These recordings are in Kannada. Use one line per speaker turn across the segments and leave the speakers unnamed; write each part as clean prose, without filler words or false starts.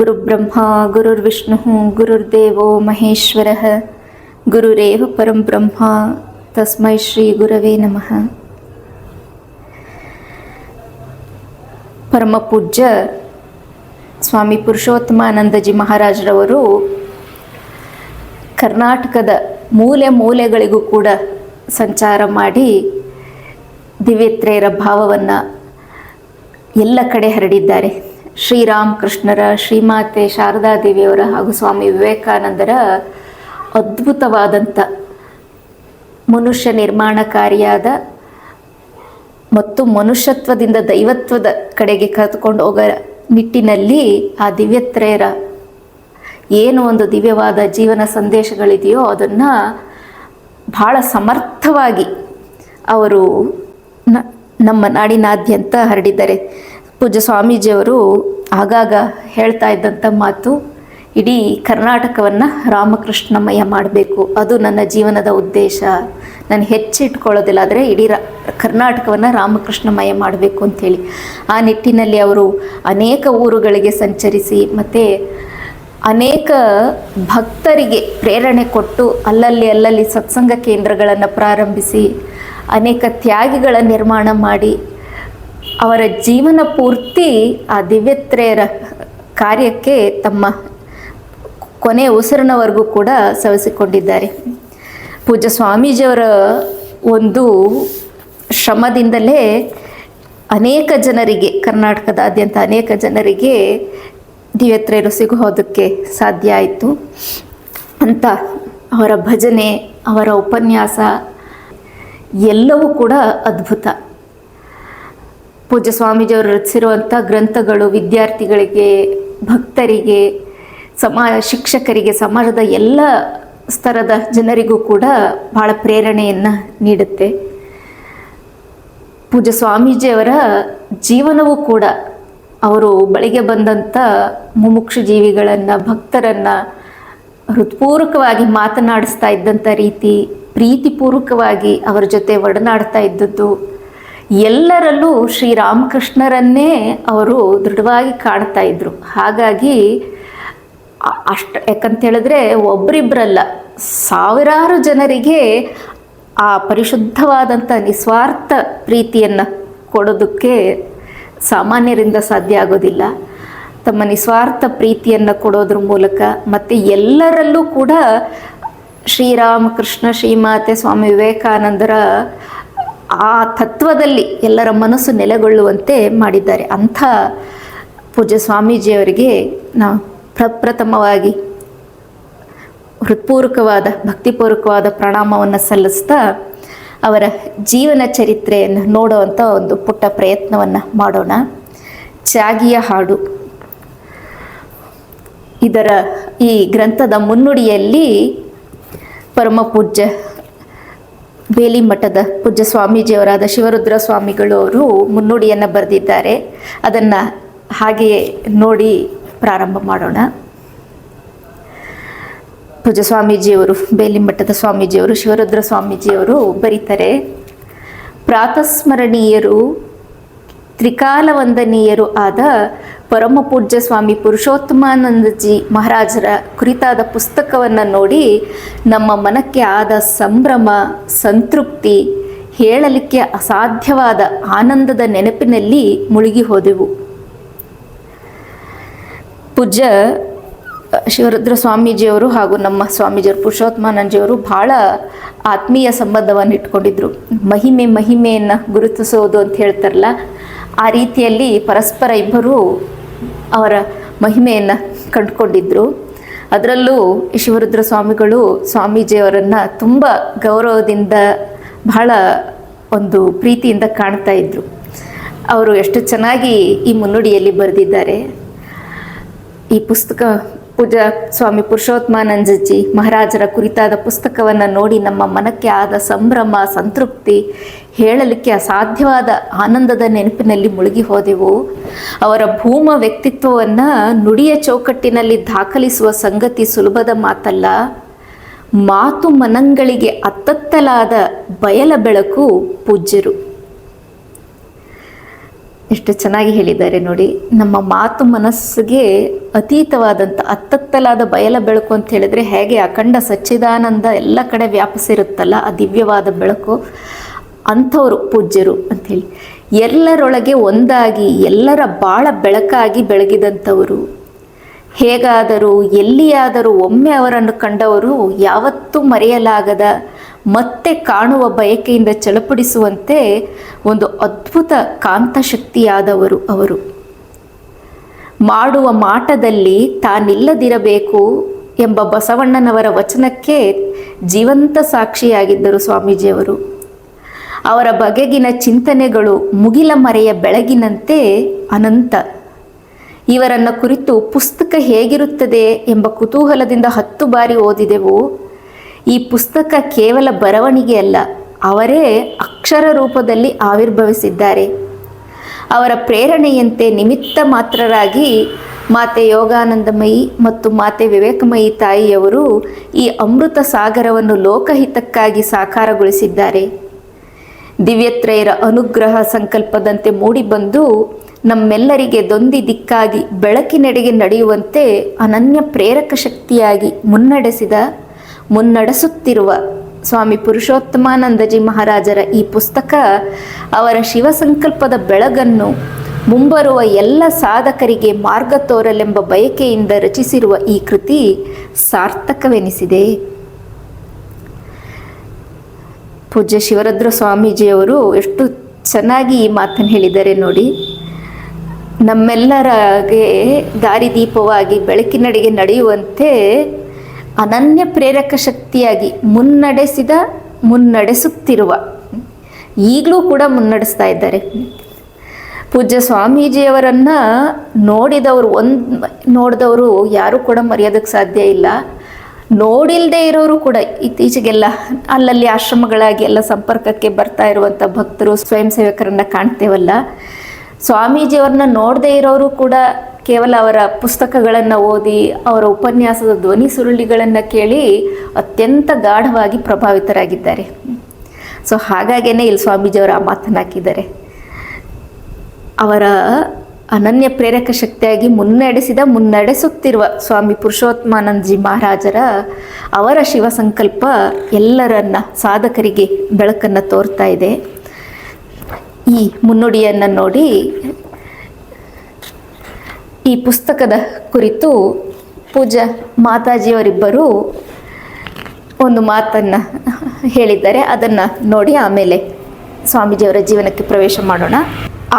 ಗುರುಬ್ರಹ್ಮ ಗುರುರ್ವಿಷ್ಣು ಗುರುರ್ದೇವೋ ಮಹೇಶ್ವರಃ ಗುರುರೇವ ಪರಂ ಬ್ರಹ್ಮ ತಸ್ಮೈ ಶ್ರೀ ಗುರವೇ ನಮಃ. ಪರಮ ಪೂಜ್ಯ ಸ್ವಾಮಿ ಪುರುಷೋತ್ತಮಾನಂದಜಿ ಮಹಾರಾಜರವರು ಕರ್ನಾಟಕದ ಮೂಲೆ ಮೂಲೆಗಳಿಗೂ ಕೂಡ ಸಂಚಾರ ಮಾಡಿ ದಿವ್ಯತ್ರೇಯರ ಭಾವವನ್ನು ಎಲ್ಲ ಕಡೆ ಹರಡಿದ್ದಾರೆ. ಶ್ರೀರಾಮಕೃಷ್ಣರ, ಶ್ರೀಮಾತೆ ಶಾರದಾದೇವಿಯವರ ಹಾಗೂ ಸ್ವಾಮಿ ವಿವೇಕಾನಂದರ ಅದ್ಭುತವಾದಂಥ ಮನುಷ್ಯ ನಿರ್ಮಾಣಕಾರಿಯಾದ ಮತ್ತು ಮನುಷ್ಯತ್ವದಿಂದ ದೈವತ್ವದ ಕಡೆಗೆ ಕರೆದುಕೊಂಡು ಹೋಗೋ ನಿಟ್ಟಿನಲ್ಲಿ ಆ ದಿವ್ಯತ್ರೇಯರ ಏನು ಒಂದು ದಿವ್ಯವಾದ ಜೀವನ ಸಂದೇಶಗಳಿದೆಯೋ ಅದನ್ನು ಬಹಳ ಸಮರ್ಥವಾಗಿ ಅವರು ನಮ್ಮ ನಾಡಿನಾದ್ಯಂತ ಹರಡಿದ್ದಾರೆ. ಪೂಜ್ಯ ಸ್ವಾಮೀಜಿಯವರು ಆಗಾಗ ಹೇಳ್ತಾ ಇದ್ದಂಥ ಮಾತು, ಇಡೀ ಕರ್ನಾಟಕವನ್ನು ರಾಮಕೃಷ್ಣಮಯ ಮಾಡಬೇಕು, ಅದು ನನ್ನ ಜೀವನದ ಉದ್ದೇಶ, ನಾನು ಹೆಚ್ಚಿಟ್ಕೊಳ್ಳೋದಿಲ್ಲ, ಆದರೆ ಇಡೀ ಕರ್ನಾಟಕವನ್ನು ರಾಮಕೃಷ್ಣಮಯ ಮಾಡಬೇಕು ಅಂಥೇಳಿ ಆ ನಿಟ್ಟಿನಲ್ಲಿ ಅವರು ಅನೇಕ ಊರುಗಳಿಗೆ ಸಂಚರಿಸಿ ಮತ್ತು ಅನೇಕ ಭಕ್ತರಿಗೆ ಪ್ರೇರಣೆ ಕೊಟ್ಟು ಅಲ್ಲಲ್ಲಿ ಸತ್ಸಂಗ ಕೇಂದ್ರಗಳನ್ನು ಪ್ರಾರಂಭಿಸಿ ಅನೇಕ ತ್ಯಾಗಿಗಳ ನಿರ್ಮಾಣ ಮಾಡಿ ಅವರ ಜೀವನ ಪೂರ್ತಿ ಆ ದಿವ್ಯತ್ರೇಯರ ಕಾರ್ಯಕ್ಕೆ ತಮ್ಮ ಕೊನೆ ಉಸಿರಿನವರೆಗೂ ಕೂಡ ಸವಿಸಿಕೊಂಡಿದ್ದಾರೆ. ಪೂಜ್ಯ ಸ್ವಾಮೀಜಿಯವರ ಒಂದು ಶ್ರಮದಿಂದಲೇ ಅನೇಕ ಜನರಿಗೆ, ಕರ್ನಾಟಕದಾದ್ಯಂತ ಅನೇಕ ಜನರಿಗೆ ದಿವ್ಯತ್ರೇಯರು ಸಿಗೋದಕ್ಕೆ ಸಾಧ್ಯ ಆಯಿತು ಅಂತ ಅವರ ಭಜನೆ, ಅವರ ಉಪನ್ಯಾಸ ಎಲ್ಲವೂ ಕೂಡ ಅದ್ಭುತ. ಪೂಜ್ಯ ಸ್ವಾಮೀಜಿಯವರು ರಚಿಸಿರುವಂಥ ಗ್ರಂಥಗಳು ವಿದ್ಯಾರ್ಥಿಗಳಿಗೆ, ಭಕ್ತರಿಗೆ, ಶಿಕ್ಷಕರಿಗೆ, ಸಮಾಜದ ಎಲ್ಲ ಸ್ತರದ ಜನರಿಗೂ ಕೂಡ ಬಹಳ ಪ್ರೇರಣೆಯನ್ನು ನೀಡುತ್ತೆ. ಪೂಜ್ಯ ಸ್ವಾಮೀಜಿಯವರ ಜೀವನವೂ ಕೂಡ ಅವರು ಬಳಿಗೆ ಬಂದಂಥ ಮುಮುಕ್ಷು ಜೀವಿಗಳನ್ನು, ಭಕ್ತರನ್ನು ಹೃತ್ಪೂರ್ವಕವಾಗಿ ಮಾತನಾಡಿಸ್ತಾ ಇದ್ದಂಥ ರೀತಿ, ಪ್ರೀತಿಪೂರ್ವಕವಾಗಿ ಅವರ ಜೊತೆ ಒಡನಾಡ್ತಾ ಇದ್ದದ್ದು, ಎಲ್ಲರಲ್ಲೂ ಶ್ರೀರಾಮಕೃಷ್ಣರನ್ನೇ ಅವರು ದೃಢವಾಗಿ ಕಾಣ್ತಾ ಇದ್ದರು. ಹಾಗಾಗಿ ಯಾಕಂತೇಳಿದ್ರೆ ಒಬ್ಬರಿಬ್ಬರಲ್ಲ, ಸಾವಿರಾರು ಜನರಿಗೆ ಆ ಪರಿಶುದ್ಧವಾದಂಥ ನಿಸ್ವಾರ್ಥ ಪ್ರೀತಿಯನ್ನು ಕೊಡೋದಕ್ಕೆ ಸಾಮಾನ್ಯರಿಂದ ಸಾಧ್ಯ ಆಗೋದಿಲ್ಲ. ತಮ್ಮ ನಿಸ್ವಾರ್ಥ ಪ್ರೀತಿಯನ್ನು ಕೊಡೋದ್ರ ಮೂಲಕ ಮತ್ತು ಎಲ್ಲರಲ್ಲೂ ಕೂಡ ಶ್ರೀರಾಮಕೃಷ್ಣ, ಶ್ರೀಮಾತೆ, ಸ್ವಾಮಿ ವಿವೇಕಾನಂದರ ಆ ತತ್ವದಲ್ಲಿ ಎಲ್ಲರ ಮನಸ್ಸು ನೆಲೆಗೊಳ್ಳುವಂತೆ ಮಾಡಿದ್ದಾರೆ. ಅಂಥ ಪೂಜ್ಯ ಸ್ವಾಮೀಜಿಯವರಿಗೆ ನಾವು ಪ್ರಪ್ರಥಮವಾಗಿ ಹೃತ್ಪೂರ್ವಕವಾದ, ಭಕ್ತಿಪೂರ್ವಕವಾದ ಪ್ರಣಾಮವನ್ನು ಸಲ್ಲಿಸ್ತಾ ಅವರ ಜೀವನ ಚರಿತ್ರೆಯನ್ನು ನೋಡುವಂಥ ಒಂದು ಪುಟ್ಟ ಪ್ರಯತ್ನವನ್ನು ಮಾಡೋಣ. ತ್ಯಾಗಿಯ ಹಾಡು ಇದರ ಈ ಗ್ರಂಥದ ಮುನ್ನುಡಿಯಲ್ಲಿ ಪರಮ ಪೂಜ್ಯ ಬೇಲಿಮಠದ ಪೂಜ್ಯ ಸ್ವಾಮೀಜಿಯವರಾದ ಶಿವರುದ್ರ ಸ್ವಾಮಿಗಳು ಅವರು ಮುನ್ನುಡಿಯನ್ನು ಬರೆದಿದ್ದಾರೆ. ಅದನ್ನು ಹಾಗೆಯೇ ನೋಡಿ ಪ್ರಾರಂಭ ಮಾಡೋಣ. ಪೂಜ್ಯ ಸ್ವಾಮೀಜಿಯವರು, ಬೇಲಿಮಠದ ಸ್ವಾಮೀಜಿಯವರು, ಶಿವರುದ್ರ ಸ್ವಾಮೀಜಿಯವರು ಬರೀತಾರೆ, ಪ್ರಾತಸ್ಮರಣೀಯರು, ತ್ರಿಕಾಲ ವಂದನೀಯರು ಆದ ಪರಮ ಪೂಜ್ಯ ಸ್ವಾಮಿ ಪುರುಷೋತ್ತಮಾನಂದಜಿ ಮಹಾರಾಜರ ಕುರಿತಾದ ಪುಸ್ತಕವನ್ನು ನೋಡಿ ನಮ್ಮ ಮನಕ್ಕೆ ಆದ ಸಂಭ್ರಮ, ಸಂತೃಪ್ತಿ, ಹೇಳಲಿಕ್ಕೆ ಅಸಾಧ್ಯವಾದ ಆನಂದದ ನೆನಪಿನಲ್ಲಿ ಮುಳುಗಿ ಹೋದೆವು. ಪೂಜ್ಯ ಶಿವರುದ್ರ ಸ್ವಾಮೀಜಿಯವರು ಹಾಗೂ ನಮ್ಮ ಸ್ವಾಮೀಜಿಯವರು ಪುರುಷೋತ್ತಮಾನಂದಜಿಯವರು ಭಾಳ ಆತ್ಮೀಯ ಸಂಬಂಧವನ್ನು ಇಟ್ಕೊಂಡಿದ್ರು. ಮಹಿಮೆಯನ್ನು ಗುರುತಿಸೋದು ಅಂತ ಹೇಳ್ತಾರಲ್ಲ, ಆ ರೀತಿಯಲ್ಲಿ ಪರಸ್ಪರ ಇಬ್ಬರು ಅವರ ಮಹಿಮೆಯನ್ನು ಕಂಡುಕೊಂಡಿದ್ದರು. ಅದರಲ್ಲೂ ಶಿವರುದ್ರ ಸ್ವಾಮಿಗಳು ಸ್ವಾಮೀಜಿಯವರನ್ನು ತುಂಬ ಗೌರವದಿಂದ, ಬಹಳ ಒಂದು ಪ್ರೀತಿಯಿಂದ ಕಾಣ್ತಾ ಇದ್ದರು. ಅವರು ಎಷ್ಟು ಚೆನ್ನಾಗಿ ಈ ಮುನ್ನುಡಿಯಲ್ಲಿ ಬರೆದಿದ್ದಾರೆ. ಈ ಪುಸ್ತಕ ಪೂಜ್ಯ ಸ್ವಾಮಿ ಪುರುಷೋತ್ತಮಾನಂದಜಿ ಮಹಾರಾಜರ ಕುರಿತಾದ ಪುಸ್ತಕವನ್ನು ನೋಡಿ ನಮ್ಮ ಮನಕ್ಕೆ ಆದ ಸಂಭ್ರಮ, ಸಂತೃಪ್ತಿ, ಹೇಳಲಿಕ್ಕೆ ಅಸಾಧ್ಯವಾದ ಆನಂದದ ನೆನಪಿನಲ್ಲಿ ಮುಳುಗಿ ಹೋದೆವು. ಅವರ ಭೂಮ ವ್ಯಕ್ತಿತ್ವವನ್ನು ನುಡಿಯ ಚೌಕಟ್ಟಿನಲ್ಲಿ ದಾಖಲಿಸುವ ಸಂಗತಿ ಸುಲಭದ ಮಾತಲ್ಲ. ಮಾತು ಮನಗಳಿಗೆ ಅತ್ತತ್ತಲಾದ ಬಯಲ ಬೆಳಕು ಪೂಜ್ಯರು. ಎಷ್ಟು ಚೆನ್ನಾಗಿ ಹೇಳಿದ್ದಾರೆ ನೋಡಿ. ನಮ್ಮ ಮಾತು ಮನಸ್ಸಿಗೆ ಅತೀತವಾದಂಥ ಅತ್ತತ್ತಲಾದ ಬಯಲ ಬೆಳಕು ಅಂತ ಹೇಳಿದ್ರೆ ಹೇಗೆ ಅಖಂಡ ಸಚ್ಚಿದಾನಂದ ಎಲ್ಲ ಕಡೆ ವ್ಯಾಪಿಸಿರುತ್ತಲ್ಲ, ಆ ದಿವ್ಯವಾದ ಬೆಳಕು, ಅಂಥವರು ಪೂಜ್ಯರು ಅಂಥೇಳಿ. ಎಲ್ಲರೊಳಗೆ ಒಂದಾಗಿ ಎಲ್ಲರ ಬಾಳ ಬೆಳಕಾಗಿ ಬೆಳಗಿದಂಥವರು. ಹೇಗಾದರೂ ಎಲ್ಲಿಯಾದರೂ ಒಮ್ಮೆ ಅವರನ್ನು ಕಂಡವರು ಯಾವತ್ತೂ ಮರೆಯಲಾಗದ, ಮತ್ತೆ ಕಾಣುವ ಬಯಕೆಯಿಂದ ಚಳಪಡಿಸುವಂತೆ ಒಂದು ಅದ್ಭುತ ಕಾಂತಶಕ್ತಿಯಾದವರು ಅವರು. ಮಾಡುವ ಮಾಟದಲ್ಲಿ ತಾನಿಲ್ಲದಿರಬೇಕು ಎಂಬ ಬಸವಣ್ಣನವರ ವಚನಕ್ಕೆ ಜೀವಂತ ಸಾಕ್ಷಿಯಾಗಿದ್ದರು ಸ್ವಾಮೀಜಿಯವರು. ಅವರ ಬಗೆಗಿನ ಚಿಂತನೆಗಳು ಮುಗಿಲ ಮರೆಯ ಬೆಳಗಿನಂತೆ ಅನಂತ. ಇವರನ್ನು ಕುರಿತು ಪುಸ್ತಕ ಹೇಗಿರುತ್ತದೆ ಎಂಬ ಕುತೂಹಲದಿಂದ 10 ಬಾರಿ ಓದಿದೆವು. ಈ ಪುಸ್ತಕ ಕೇವಲ ಬರವಣಿಗೆ ಅಲ್ಲ, ಅವರೇ ಅಕ್ಷರ ರೂಪದಲ್ಲಿ ಆವಿರ್ಭವಿಸಿದ್ದಾರೆ. ಅವರ ಪ್ರೇರಣೆಯಂತೆ ನಿಮಿತ್ತ ಮಾತ್ರರಾಗಿ ಮಾತೆ ಯೋಗಾನಂದಮಯಿ ಮತ್ತು ಮಾತೆ ವಿವೇಕಮಯಿ ತಾಯಿಯವರು ಈ ಅಮೃತ ಸಾಗರವನ್ನು ಲೋಕಹಿತಕ್ಕಾಗಿ ಸಾಕಾರಗೊಳಿಸಿದ್ದಾರೆ. ದಿವ್ಯತ್ರಯರ ಅನುಗ್ರಹ ಸಂಕಲ್ಪದಂತೆ ಮೂಡಿಬಂದು ನಮ್ಮೆಲ್ಲರಿಗೆ ದೊಂದಿ ದಿಕ್ಕಾಗಿ ಬೆಳಕಿನೆಡೆಗೆ ನಡೆಯುವಂತೆ ಅನನ್ಯ ಪ್ರೇರಕ ಶಕ್ತಿಯಾಗಿ ಮುನ್ನಡೆಸುತ್ತಿರುವ ಸ್ವಾಮಿ ಪುರುಷೋತ್ತಮಾನಂದಜಿ ಮಹಾರಾಜರ ಈ ಪುಸ್ತಕ ಅವರ ಶಿವಸಂಕಲ್ಪದ ಬೆಳಗನ್ನು ಮುಂಬರುವ ಎಲ್ಲ ಸಾಧಕರಿಗೆ ಮಾರ್ಗ ತೋರಲೆಂಬ ಬಯಕೆಯಿಂದ ರಚಿಸಿರುವ ಈ ಕೃತಿ ಸಾರ್ಥಕವೆನಿಸಿದೆ. ಪೂಜ್ಯ ಶಿವರುದ್ರ ಸ್ವಾಮೀಜಿಯವರು ಎಷ್ಟು ಚೆನ್ನಾಗಿ ಈ ಮಾತನ್ನು ಹೇಳಿದ್ದಾರೆ ನೋಡಿ. ನಮ್ಮೆಲ್ಲರಿಗೆ ದಾರಿದೀಪವಾಗಿ ಬೆಳಕಿನಡೆಗೆ ನಡೆಯುವಂತೆ ಅನನ್ಯ ಪ್ರೇರಕ ಶಕ್ತಿಯಾಗಿ ಮುನ್ನಡೆಸುತ್ತಿರುವ, ಈಗಲೂ ಕೂಡ ಮುನ್ನಡೆಸ್ತಾ ಇದ್ದಾರೆ. ಪೂಜ್ಯ ಸ್ವಾಮೀಜಿಯವರನ್ನು ನೋಡಿದವರು ಯಾರೂ ಕೂಡ ಮರೆಯೋದಕ್ಕೆ ಸಾಧ್ಯ ಇಲ್ಲ. ನೋಡಿಲ್ಲದೆ ಇರೋರು ಕೂಡ ಇತ್ತೀಚೆಗೆಲ್ಲ ಅಲ್ಲಲ್ಲಿ ಆಶ್ರಮಗಳಾಗಿ ಎಲ್ಲ ಸಂಪರ್ಕಕ್ಕೆ ಬರ್ತಾ ಇರುವಂಥ ಭಕ್ತರು, ಸ್ವಯಂ ಸೇವಕರನ್ನು ಕಾಣ್ತೇವಲ್ಲ. ಸ್ವಾಮೀಜಿಯವ್ರನ್ನ ನೋಡದೇ ಇರೋರು ಕೂಡ ಕೇವಲ ಅವರ ಪುಸ್ತಕಗಳನ್ನು ಓದಿ ಅವರ ಉಪನ್ಯಾಸದ ಧ್ವನಿ ಸುರುಳಿಗಳನ್ನು ಕೇಳಿ ಅತ್ಯಂತ ಗಾಢವಾಗಿ ಪ್ರಭಾವಿತರಾಗಿದ್ದಾರೆ. ಸೊ ಹಾಗಾಗೇನೆ ಇಲ್ಲಿ ಸ್ವಾಮೀಜಿಯವರು ಆ ಮಾತನ್ನು ಹಾಕಿದ್ದಾರೆ. ಅವರ ಅನನ್ಯ ಪ್ರೇರಕ ಶಕ್ತಿಯಾಗಿ ಮುನ್ನಡೆಸುತ್ತಿರುವ ಸ್ವಾಮಿ ಪುರುಷೋತ್ತಮಾನಂದಜಿ ಮಹಾರಾಜರ ಅವರ ಶಿವ ಸಂಕಲ್ಪ ಎಲ್ಲರನ್ನ ಸಾಧಕರಿಗೆ ಬೆಳಕನ್ನು ತೋರ್ತಾ ಇದೆ. ಈ ಮುನ್ನುಡಿಯನ್ನು ನೋಡಿ ಈ ಪುಸ್ತಕದ ಕುರಿತು ಪೂಜ್ಯ ಮಾತಾಜಿಯವರಿಬ್ಬರು ಒಂದು ಮಾತನ್ನು ಹೇಳಿದ್ದಾರೆ. ಅದನ್ನು ನೋಡಿ ಆಮೇಲೆ ಸ್ವಾಮೀಜಿಯವರ ಜೀವನಕ್ಕೆ ಪ್ರವೇಶ ಮಾಡೋಣ.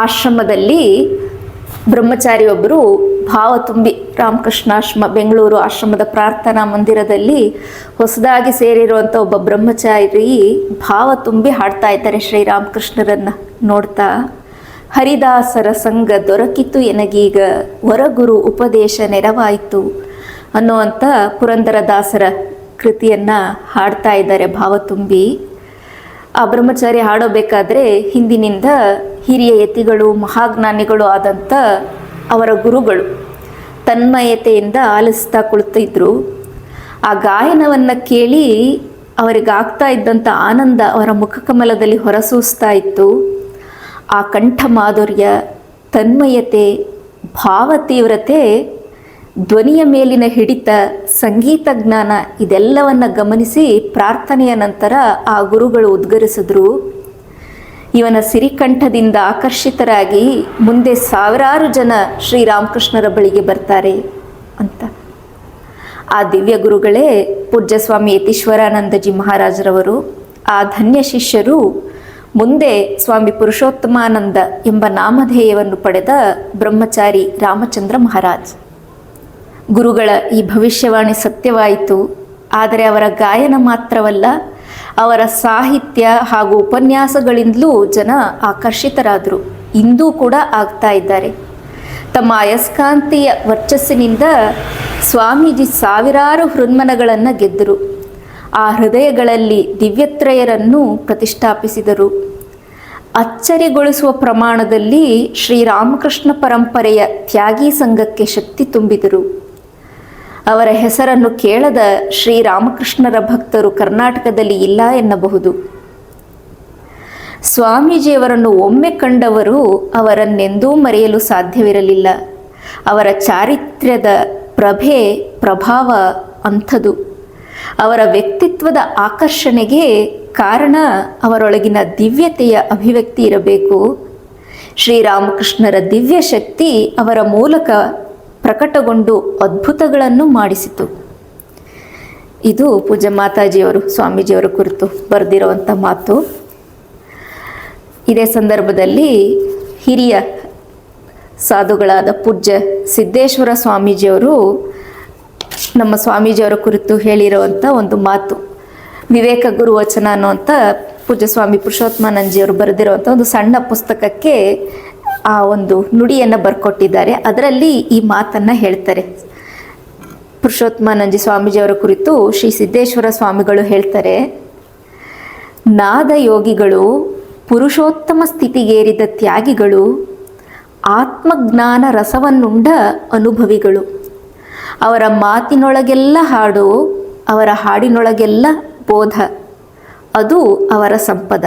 ಆಶ್ರಮದಲ್ಲಿ ಬ್ರಹ್ಮಚಾರಿಯೊಬ್ಬರು ಭಾವ ತುಂಬಿ ರಾಮಕೃಷ್ಣಾಶ್ರಮ ಬೆಂಗಳೂರು ಆಶ್ರಮದ ಪ್ರಾರ್ಥನಾ ಮಂದಿರದಲ್ಲಿ ಹೊಸದಾಗಿ ಸೇರಿರುವಂಥ ಒಬ್ಬ ಬ್ರಹ್ಮಚಾರಿ ಭಾವ ತುಂಬಿ ಹಾಡ್ತಾ ಇದ್ದಾರೆ ಶ್ರೀರಾಮಕೃಷ್ಣರನ್ನು ನೋಡ್ತಾ. ಹರಿದಾಸರ ಸಂಘ ದೊರಕಿತು ಎನಗೀಗ, ವರಗುರು ಉಪದೇಶ ನೆರವಾಯಿತು ಅನ್ನುವಂಥ ಪುರಂದರದಾಸರ ಕೃತಿಯನ್ನು ಹಾಡ್ತಾ ಇದ್ದಾರೆ ಭಾವ ತುಂಬಿ. ಆ ಬ್ರಹ್ಮಚಾರಿ ಹಾಡೋಬೇಕಾದ್ರೆ ಹಿಂದಿನಿಂದ ಹಿರಿಯ ಯತಿಗಳು ಮಹಾಜ್ಞಾನಿಗಳು ಆದಂಥ ಅವರ ಗುರುಗಳು ತನ್ಮಯತೆಯಿಂದ ಆಲಿಸ್ತಾ ಕುಳಿತಿದ್ರು. ಆ ಗಾಯನವನ್ನು ಕೇಳಿ ಅವರಿಗಾಗ್ತಾ ಇದ್ದಂಥ ಆನಂದ ಅವರ ಮುಖಕಮಲದಲ್ಲಿ ಹೊರಸೂಸ್ತಾ ಇತ್ತು. ಆ ಕಂಠ ಮಾಧುರ್ಯ, ತನ್ಮಯತೆ, ಭಾವ ತೀವ್ರತೆ, ಧ್ವನಿಯ ಮೇಲಿನ ಹಿಡಿತ, ಸಂಗೀತ ಜ್ಞಾನ ಇದೆಲ್ಲವನ್ನು ಗಮನಿಸಿ ಪ್ರಾರ್ಥನೆಯ ನಂತರ ಆ ಗುರುಗಳು ಉದ್ಗರಿಸಿದ್ರು. ಇವನ ಸಿರಿಕಂಠದಿಂದ ಆಕರ್ಷಿತರಾಗಿ ಮುಂದೆ ಸಾವಿರಾರು ಜನ ಶ್ರೀರಾಮಕೃಷ್ಣರ ಬಳಿಗೆ ಬರ್ತಾರೆ ಅಂತ. ಆ ದಿವ್ಯ ಗುರುಗಳೇ ಪೂಜ್ಯ ಸ್ವಾಮಿ ಯತೀಶ್ವರಾನಂದಜಿ ಮಹಾರಾಜರವರು. ಆ ಧನ್ಯ ಶಿಷ್ಯರು ಮುಂದೆ ಸ್ವಾಮಿ ಪುರುಷೋತ್ತಮಾನಂದ ಎಂಬ ನಾಮಧೇಯವನ್ನು ಪಡೆದ ಬ್ರಹ್ಮಚಾರಿ ರಾಮಚಂದ್ರ ಮಹಾರಾಜ್. ಗುರುಗಳ ಈ ಭವಿಷ್ಯವಾಣಿ ಸತ್ಯವಾಯಿತು. ಆದರೆ ಅವರ ಗಾಯನ ಮಾತ್ರವಲ್ಲ, ಅವರ ಸಾಹಿತ್ಯ ಹಾಗೂ ಉಪನ್ಯಾಸಗಳಿಂದಲೂ ಜನ ಆಕರ್ಷಿತರಾದರು. ಇಂದೂ ಕೂಡ ಆಗ್ತಾ ಇದ್ದಾರೆ. ತಮ್ಮ ಅಯಸ್ಕಾಂತೀಯ ವರ್ಚಸ್ಸಿನಿಂದ ಸ್ವಾಮೀಜಿ ಸಾವಿರಾರು ಹೃನ್ಮನಗಳನ್ನು ಗೆದ್ದರು. ಆ ಹೃದಯಗಳಲ್ಲಿ ದಿವ್ಯತ್ರಯರನ್ನು ಪ್ರತಿಷ್ಠಾಪಿಸಿದರು. ಅಚ್ಚರಿಗೊಳಿಸುವ ಪ್ರಮಾಣದಲ್ಲಿ ಶ್ರೀರಾಮಕೃಷ್ಣ ಪರಂಪರೆಯ ತ್ಯಾಗಿ ಸಂಘಕ್ಕೆ ಶಕ್ತಿ ತುಂಬಿದರು. ಅವರ ಹೆಸರನ್ನು ಕೇಳದ ಶ್ರೀರಾಮಕೃಷ್ಣರ ಭಕ್ತರು ಕರ್ನಾಟಕದಲ್ಲಿ ಇಲ್ಲ ಎನ್ನಬಹುದು. ಸ್ವಾಮೀಜಿಯವರನ್ನು ಒಮ್ಮೆ ಕಂಡವರು ಅವರನ್ನೆಂದೂ ಮರೆಯಲು ಸಾಧ್ಯವಿರಲಿಲ್ಲ. ಅವರ ಚಾರಿತ್ರ್ಯದ ಪ್ರಭಾವ ಅಂಥದು. ಅವರ ವ್ಯಕ್ತಿತ್ವದ ಆಕರ್ಷಣೆಗೆ ಕಾರಣ ಅವರೊಳಗಿನ ದಿವ್ಯತೆಯ ಅಭಿವ್ಯಕ್ತಿ ಇರಬೇಕು. ಶ್ರೀರಾಮಕೃಷ್ಣರ ದಿವ್ಯ ಶಕ್ತಿ ಅವರ ಮೂಲಕ ಪ್ರಕಟಗೊಂಡು ಅದ್ಭುತಗಳನ್ನು ಮಾಡಿಸಿತು. ಇದು ಪೂಜ್ಯ ಮಾತಾಜಿಯವರು ಸ್ವಾಮೀಜಿಯವರ ಕುರಿತು ಬರೆದಿರುವಂಥ ಮಾತು. ಇದೇ ಸಂದರ್ಭದಲ್ಲಿ ಹಿರಿಯ ಸಾಧುಗಳಾದ ಪೂಜ್ಯ ಸಿದ್ದೇಶ್ವರ ಸ್ವಾಮೀಜಿಯವರು ನಮ್ಮ ಸ್ವಾಮೀಜಿಯವರ ಕುರಿತು ಹೇಳಿರುವಂಥ ಒಂದು ಮಾತು, ವಿವೇಕ ಗುರುವಚನ ಅನ್ನುವಂಥ ಪೂಜ್ಯ ಸ್ವಾಮಿ ಪುರುಷೋತ್ತಮಾನಂದಜಿಯವರು ಬರೆದಿರುವಂಥ ಒಂದು ಸಣ್ಣ ಪುಸ್ತಕಕ್ಕೆ ಆ ಒಂದು ನುಡಿಯನ್ನು ಬರ್ಕೊಟ್ಟಿದ್ದಾರೆ. ಅದರಲ್ಲಿ ಈ ಮಾತನ್ನು ಹೇಳ್ತಾರೆ. ಪುರುಷೋತ್ತಮಾನಂದಜಿ ಸ್ವಾಮೀಜಿಯವರ ಕುರಿತು ಶ್ರೀ ಸಿದ್ದೇಶ್ವರ ಸ್ವಾಮಿಗಳು ಹೇಳ್ತಾರೆ, ನಾದ ಯೋಗಿಗಳು, ಪುರುಷೋತ್ತಮ ಸ್ಥಿತಿಗೇರಿದ ತ್ಯಾಗಿಗಳು, ಆತ್ಮಜ್ಞಾನ ರಸವನ್ನುಂಡ ಅನುಭವಿಗಳು. ಅವರ ಮಾತಿನೊಳಗೆಲ್ಲ ಹಾಡು, ಅವರ ಹಾಡಿನೊಳಗೆಲ್ಲ ಬೋಧ. ಅದು ಅವರ ಸಂಪದ.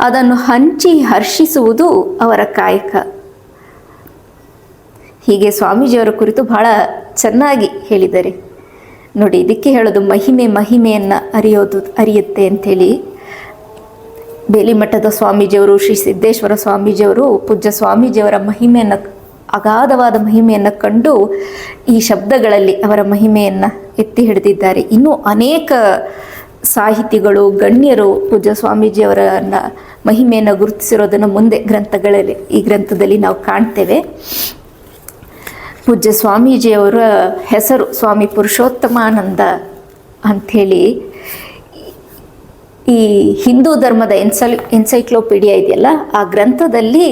ಅದನ್ನು ಹಂಚಿ ಹರ್ಷಿಸುವುದು ಅವರ ಕಾಯಕ. ಹೀಗೆ ಸ್ವಾಮೀಜಿಯವರ ಕುರಿತು ಬಹಳ ಚೆನ್ನಾಗಿ ಹೇಳಿದ್ದಾರೆ ನೋಡಿ. ಇದಕ್ಕೆ ಹೇಳೋದು ಮಹಿಮೆಯನ್ನು ಅರಿಯುತ್ತೆ ಅಂಥೇಳಿ. ಬೇಲಿಮಠದ ಸ್ವಾಮೀಜಿಯವರು, ಶ್ರೀ ಸಿದ್ದೇಶ್ವರ ಸ್ವಾಮೀಜಿಯವರು ಪೂಜ್ಯ ಸ್ವಾಮೀಜಿಯವರ ಮಹಿಮೆಯನ್ನು, ಅಗಾಧವಾದ ಮಹಿಮೆಯನ್ನು ಕಂಡು ಈ ಶಬ್ದಗಳಲ್ಲಿ ಅವರ ಮಹಿಮೆಯನ್ನು ಎತ್ತಿ ಹಿಡಿದಿದ್ದಾರೆ. ಇನ್ನೂ ಅನೇಕ ಸಾಹಿತಿಗಳು, ಗಣ್ಯರು ಪೂಜ್ಯ ಸ್ವಾಮೀಜಿಯವರನ್ನು ಮಹಿಮೆಯನ್ನು ಗುರುತಿಸಿರೋದನ್ನು ಮುಂದೆ ಈ ಗ್ರಂಥದಲ್ಲಿ ನಾವು ಕಾಣ್ತೇವೆ. ಪೂಜ್ಯ ಸ್ವಾಮೀಜಿಯವರ ಹೆಸರು ಸ್ವಾಮಿ ಪುರುಷೋತ್ತಮಾನಂದ ಅಂಥೇಳಿ ಈ ಹಿಂದೂ ಧರ್ಮದ ಎನ್ಸೈಕ್ಲೋಪೀಡಿಯಾ ಇದೆಯಲ್ಲ, ಆ ಗ್ರಂಥದಲ್ಲಿ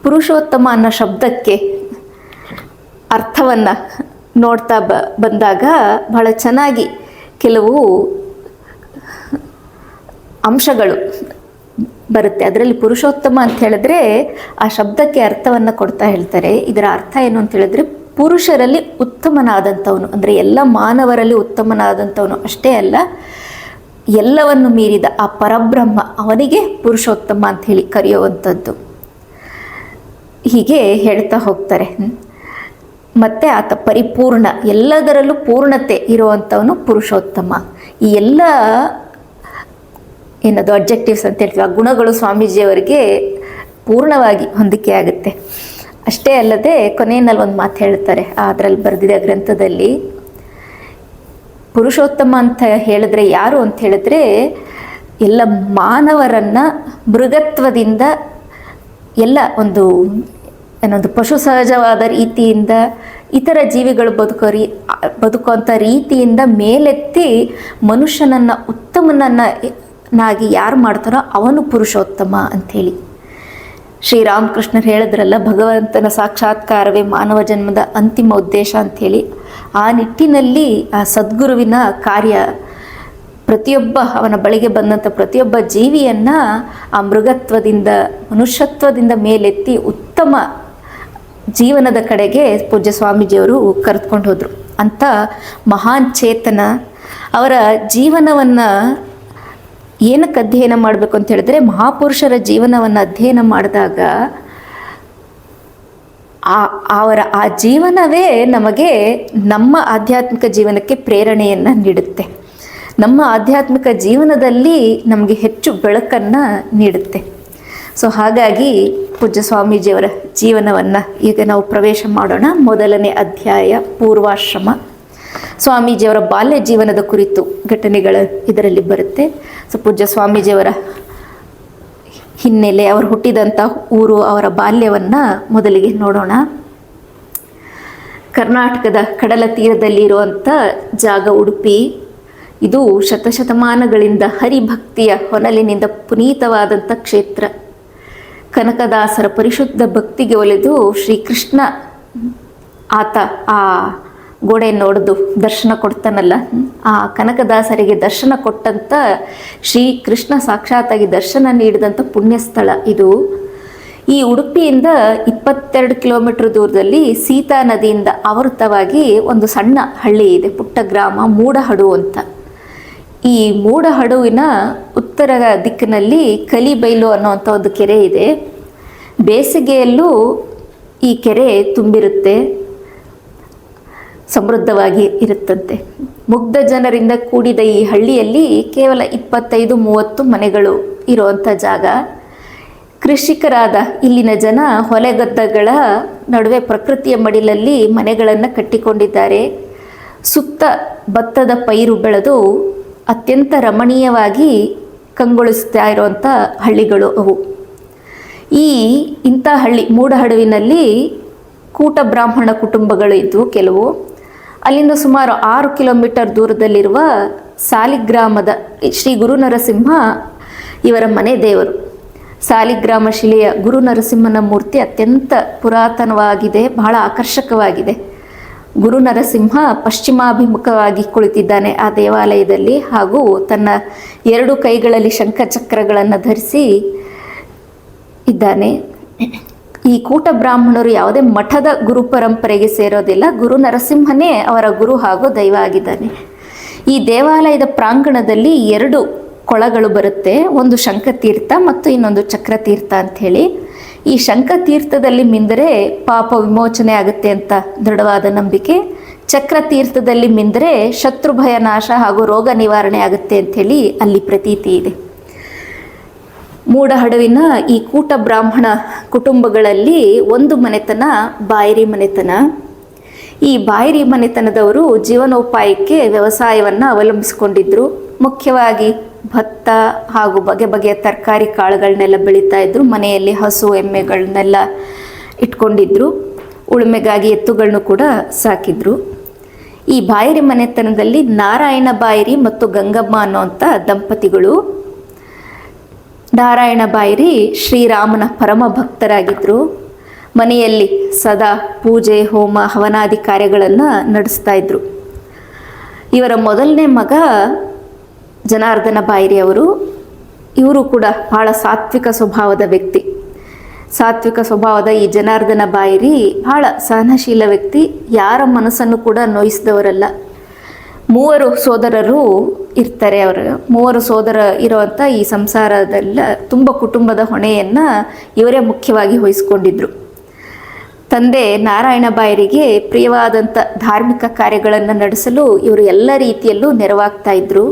ಪುರುಷೋತ್ತಮ ಅನ್ನೋ ಶಬ್ದಕ್ಕೆ ಅರ್ಥವನ್ನು ನೋಡ್ತಾ ಬಂದಾಗ ಬಹಳ ಚೆನ್ನಾಗಿ ಕೆಲವು ಅಂಶಗಳು ಬರುತ್ತೆ. ಅದರಲ್ಲಿ ಪುರುಷೋತ್ತಮ ಅಂತ ಹೇಳಿದ್ರೆ ಆ ಶಬ್ದಕ್ಕೆ ಅರ್ಥವನ್ನು ಕೊಡ್ತಾ ಹೇಳ್ತಾರೆ. ಇದರ ಅರ್ಥ ಏನು ಅಂತ ಹೇಳಿದ್ರೆ, ಪುರುಷರಲ್ಲಿ ಉತ್ತಮನಾದಂಥವನು, ಅಂದರೆ ಎಲ್ಲ ಮಾನವರಲ್ಲಿ ಉತ್ತಮನಾದಂಥವನು ಅಷ್ಟೇ ಅಲ್ಲ, ಎಲ್ಲವನ್ನು ಮೀರಿದ ಆ ಪರಬ್ರಹ್ಮ, ಅವನಿಗೆ ಪುರುಷೋತ್ತಮ ಅಂತ ಹೇಳಿ ಕರೆಯುವಂಥದ್ದು. ಹೀಗೆ ಹೇಳ್ತಾ ಹೋಗ್ತಾರೆ. ಮತ್ತು ಆತ ಪರಿಪೂರ್ಣ, ಎಲ್ಲದರಲ್ಲೂ ಪೂರ್ಣತೆ ಇರುವಂಥವನು ಪುರುಷೋತ್ತಮ. ಈ ಎಲ್ಲ ಏನದು ಅಬ್ಜೆಕ್ಟಿವ್ಸ್ ಅಂತ ಹೇಳ್ತೀವಿ, ಆ ಗುಣಗಳು ಸ್ವಾಮೀಜಿಯವರಿಗೆ ಪೂರ್ಣವಾಗಿ ಹೊಂದಿಕೆ ಆಗುತ್ತೆ. ಅಷ್ಟೇ ಅಲ್ಲದೆ ಕೊನೆಯಲ್ಲಿ ಒಂದು ಮಾತು ಹೇಳ್ತಾರೆ, ಅದರಲ್ಲಿ ಬರೆದಿದೆ ಗ್ರಂಥದಲ್ಲಿ, ಪುರುಷೋತ್ತಮ ಅಂತ ಹೇಳಿದ್ರೆ ಯಾರು ಅಂತ ಹೇಳಿದ್ರೆ, ಎಲ್ಲ ಮಾನವರನ್ನು ಮೃಗತ್ವದಿಂದ ಎಲ್ಲ ಏನೊಂದು ಪಶು ಸಹಜವಾದ ರೀತಿಯಿಂದ ಇತರ ಜೀವಿಗಳು ಬದುಕುವಂಥ ರೀತಿಯಿಂದ ಮೇಲೆತ್ತಿ ಮನುಷ್ಯನನ್ನು ಉತ್ತಮನನ್ನಾಗಿ ಯಾರು ಮಾಡ್ತಾರೋ ಅವನು ಪುರುಷೋತ್ತಮ ಅಂಥೇಳಿ. ಶ್ರೀರಾಮಕೃಷ್ಣರು ಹೇಳಿದ್ರಲ್ಲ, ಭಗವಂತನ ಸಾಕ್ಷಾತ್ಕಾರವೇ ಮಾನವ ಜನ್ಮದ ಅಂತಿಮ ಉದ್ದೇಶ ಅಂಥೇಳಿ. ಆ ನಿಟ್ಟಿನಲ್ಲಿ ಆ ಸದ್ಗುರುವಿನ ಕಾರ್ಯ ಪ್ರತಿಯೊಬ್ಬ ಅವನ ಬಳಿಗೆ ಬಂದಂಥ ಪ್ರತಿಯೊಬ್ಬ ಜೀವಿಯನ್ನು ಆ ಮೃಗತ್ವದಿಂದ ಮನುಷ್ಯತ್ವದಿಂದ ಮೇಲೆತ್ತಿ ಉತ್ತಮ ಜೀವನದ ಕಡೆಗೆ ಪೂಜ್ಯ ಸ್ವಾಮೀಜಿಯವರು ಕರೆದುಕೊಂಡು ಹೋದರು. ಅಂಥ ಮಹಾನ್ ಚೇತನ ಅವರ ಜೀವನವನ್ನು ಏನಕ್ಕೆ ಅಧ್ಯಯನ ಮಾಡಬೇಕು ಅಂತ ಹೇಳಿದ್ರೆ, ಮಹಾಪುರುಷರ ಜೀವನವನ್ನು ಅಧ್ಯಯನ ಮಾಡಿದಾಗ ಅವರ ಆ ಜೀವನವೇ ನಮಗೆ ನಮ್ಮ ಆಧ್ಯಾತ್ಮಿಕ ಜೀವನಕ್ಕೆ ಪ್ರೇರಣೆಯನ್ನು ನೀಡುತ್ತೆ. ನಮ್ಮ ಆಧ್ಯಾತ್ಮಿಕ ಜೀವನದಲ್ಲಿ ನಮಗೆ ಹೆಚ್ಚು ಬೆಳಕನ್ನು ನೀಡುತ್ತೆ. ಸೊ ಹಾಗಾಗಿ ಪೂಜ್ಯ ಸ್ವಾಮೀಜಿಯವರ ಜೀವನವನ್ನು ಈಗ ನಾವು ಪ್ರವೇಶ ಮಾಡೋಣ. ಮೊದಲನೇ ಅಧ್ಯಾಯ ಪೂರ್ವಾಶ್ರಮ. ಸ್ವಾಮೀಜಿಯವರ ಬಾಲ್ಯ ಜೀವನದ ಕುರಿತು ಘಟನೆಗಳು ಇದರಲ್ಲಿ ಬರುತ್ತೆ. ಸೊ ಪೂಜ್ಯ ಸ್ವಾಮೀಜಿಯವರ ಹಿನ್ನೆಲೆ, ಅವರು ಹುಟ್ಟಿದಂಥ ಊರು, ಅವರ ಬಾಲ್ಯವನ್ನು ಮೊದಲಿಗೆ ನೋಡೋಣ. ಕರ್ನಾಟಕದ ಕಡಲ ತೀರದಲ್ಲಿ ಇರುವಂಥ ಜಾಗ ಉಡುಪಿ. ಇದು ಶತಶತಮಾನಗಳಿಂದ ಹರಿಭಕ್ತಿಯ ಹೊನಲಿನಿಂದ ಪುನೀತವಾದಂಥ ಕ್ಷೇತ್ರ. ಕನಕದಾಸರ ಪರಿಶುದ್ಧ ಭಕ್ತಿಗೆ ಒಲಿದು ಶ್ರೀಕೃಷ್ಣ ಆತ ಆ ಗೋಡೆಯನ್ನು ಒಡೆದು ದರ್ಶನ ಕೊಡ್ತಾನಲ್ಲ, ಆ ಕನಕದಾಸರಿಗೆ ದರ್ಶನ ಕೊಟ್ಟಂಥ ಶ್ರೀಕೃಷ್ಣ ಸಾಕ್ಷಾತ್ತಾಗಿ ದರ್ಶನ ನೀಡಿದಂಥ ಪುಣ್ಯಸ್ಥಳ ಇದು. ಈ ಉಡುಪಿಯಿಂದ 22 ಕಿಲೋಮೀಟರ್ ದೂರದಲ್ಲಿ ಸೀತಾ ನದಿಯಿಂದ ಆವೃತವಾಗಿ ಒಂದು ಸಣ್ಣ ಹಳ್ಳಿ ಇದೆ, ಪುಟ್ಟ ಗ್ರಾಮ ಮೂಡಹಡು ಅಂತ. ಈ ಮೂಡಹಡುವಿನ ಉತ್ತರ ದಿಕ್ಕಿನಲ್ಲಿ ಕಲಿಬೈಲು ಅನ್ನುವಂಥ ಒಂದು ಕೆರೆ ಇದೆ. ಬೇಸಿಗೆಯಲ್ಲೂ ಈ ಕೆರೆ ತುಂಬಿರುತ್ತೆ, ಸಮೃದ್ಧವಾಗಿ ಇರುತ್ತಂತೆ. ಮುಗ್ಧ ಜನರಿಂದ ಕೂಡಿದ ಈ ಹಳ್ಳಿಯಲ್ಲಿ ಕೇವಲ 25-30 ಮನೆಗಳು ಇರುವಂಥ ಜಾಗ. ಕೃಷಿಕರಾದ ಇಲ್ಲಿನ ಜನ ಹೊಲೆಗದ್ದೆಗಳ ನಡುವೆ ಪ್ರಕೃತಿಯ ಮಡಿಲಲ್ಲಿ ಮನೆಗಳನ್ನು ಕಟ್ಟಿಕೊಂಡಿದ್ದಾರೆ. ಸುತ್ತ ಭತ್ತದ ಪೈರು ಬೆಳೆದು ಅತ್ಯಂತ ರಮಣೀಯವಾಗಿ ಕಂಗೊಳಿಸ್ತಾ ಇರುವಂಥ ಹಳ್ಳಿಗಳು ಅವು. ಇಂಥ ಹಳ್ಳಿ ಮೂಡಹಡುವಿನಲ್ಲಿ ಕೂಟ ಬ್ರಾಹ್ಮಣ ಕುಟುಂಬಗಳು ಇದ್ವು ಕೆಲವು. ಅಲ್ಲಿಂದ ಸುಮಾರು 6 ಕಿಲೋಮೀಟರ್ ದೂರದಲ್ಲಿರುವ ಸಾಲಿಗ್ರಾಮದ ಶ್ರೀ ಗುರು ನರಸಿಂಹ ಇವರ ಮನೆ ದೇವರು. ಸಾಲಿಗ್ರಾಮ ಶಿಲೆಯ ಗುರು ನರಸಿಂಹನ ಮೂರ್ತಿ ಅತ್ಯಂತ ಪುರಾತನವಾಗಿದೆ, ಬಹಳ ಆಕರ್ಷಕವಾಗಿದೆ. ಗುರು ನರಸಿಂಹ ಪಶ್ಚಿಮಾಭಿಮುಖವಾಗಿ ಕುಳಿತಿದ್ದಾನೆ ಆ ದೇವಾಲಯದಲ್ಲಿ, ಹಾಗೂ ತನ್ನ 2 ಕೈಗಳಲ್ಲಿ ಶಂಖಚಕ್ರಗಳನ್ನು ಧರಿಸಿ ಇದ್ದಾನೆ. ಈ ಕೂಟ ಬ್ರಾಹ್ಮಣರು ಯಾವುದೇ ಮಠದ ಗುರು ಪರಂಪರೆಗೆ ಸೇರೋದಿಲ್ಲ. ಗುರು ನರಸಿಂಹನೇ ಅವರ ಗುರು ಹಾಗೂ ದೈವ ಆಗಿದ್ದಾನೆ. ಈ ದೇವಾಲಯದ ಪ್ರಾಂಗಣದಲ್ಲಿ 2 ಕೊಳಗಳು ಬರುತ್ತೆ, ಒಂದು ಶಂಖತೀರ್ಥ ಮತ್ತು ಇನ್ನೊಂದು ಚಕ್ರತೀರ್ಥ ಅಂಥೇಳಿ. ಈ ಶಂಖತೀರ್ಥದಲ್ಲಿ ಮಿಂದರೆ ಪಾಪ ವಿಮೋಚನೆ ಆಗುತ್ತೆ ಅಂತ ದೃಢವಾದ ನಂಬಿಕೆ. ಚಕ್ರತೀರ್ಥದಲ್ಲಿ ಮಿಂದರೆ ಶತ್ರು ಭಯ ನಾಶ ಹಾಗೂ ರೋಗ ನಿವಾರಣೆ ಆಗುತ್ತೆ ಅಂಥೇಳಿ ಅಲ್ಲಿ ಪ್ರತೀತಿ ಇದೆ. ಮೂಡಹಡುವಿನ ಈ ಕೂಟ ಬ್ರಾಹ್ಮಣ ಕುಟುಂಬಗಳಲ್ಲಿ ಒಂದು ಮನೆತನ ಬಾಯರಿ ಮನೆತನ. ಈ ಬಾಯರಿ ಮನೆತನದವರು ಜೀವನೋಪಾಯಕ್ಕೆ ವ್ಯವಸಾಯವನ್ನು ಅವಲಂಬಿಸಿಕೊಂಡಿದ್ದರು. ಮುಖ್ಯವಾಗಿ ಭತ್ತ ಹಾಗೂ ಬಗೆ ಬಗೆಯ ತರಕಾರಿ ಕಾಳುಗಳನ್ನೆಲ್ಲ ಬೆಳೀತಾ ಇದ್ರು. ಮನೆಯಲ್ಲಿ ಹಸು ಎಮ್ಮೆಗಳನ್ನೆಲ್ಲ ಇಟ್ಕೊಂಡಿದ್ರು. ಉಳುಮೆಗಾಗಿ ಎತ್ತುಗಳನ್ನು ಕೂಡ ಸಾಕಿದ್ರು. ಈ ಬಾಯರಿ ಮನೆತನದಲ್ಲಿ ನಾರಾಯಣ ಬಾಯರಿ ಮತ್ತು ಗಂಗಮ್ಮ ಅನ್ನುವಂಥ ದಂಪತಿಗಳು. ನಾರಾಯಣ ಬಾಯರಿ ಶ್ರೀರಾಮನ ಪರಮ ಭಕ್ತರಾಗಿದ್ದರು. ಮನೆಯಲ್ಲಿ ಸದಾ ಪೂಜೆ ಹೋಮ ಹವನಾದಿ ಕಾರ್ಯಗಳನ್ನು ನಡೆಸ್ತಾ ಇದ್ರು. ಇವರ ಮೊದಲನೇ ಮಗ ಜನಾರ್ದನ ಬಾಯರಿ ಅವರು. ಇವರು ಕೂಡ ಬಹಳ ಸಾತ್ವಿಕ ಸ್ವಭಾವದ ವ್ಯಕ್ತಿ. ಸಾತ್ವಿಕ ಸ್ವಭಾವದ ಈ ಜನಾರ್ದನ ಬಾಯರಿ ಬಹಳ ಸಹನಶೀಲ ವ್ಯಕ್ತಿ, ಯಾರ ಮನಸ್ಸನ್ನು ಕೂಡ ನೋಯಿಸಿದವರಲ್ಲ. 3 ಸೋದರರು ಇರ್ತಾರೆ. ಅವರು 3 ಸೋದರ ಇರುವಂಥ ಈ ಸಂಸಾರದಲ್ಲ ತುಂಬ ಕುಟುಂಬದ ಹೊಣೆಯನ್ನು ಇವರೇ ಮುಖ್ಯವಾಗಿ ವಹಿಸ್ಕೊಂಡಿದ್ರು. ತಂದೆ ನಾರಾಯಣ ಬಾಯರಿಗೆ ಪ್ರಿಯವಾದಂಥ ಧಾರ್ಮಿಕ ಕಾರ್ಯಗಳನ್ನು ನಡೆಸಲು ಇವರು ಎಲ್ಲ ರೀತಿಯಲ್ಲೂ ನೆರವಾಗ್ತಾ ಇದ್ರು.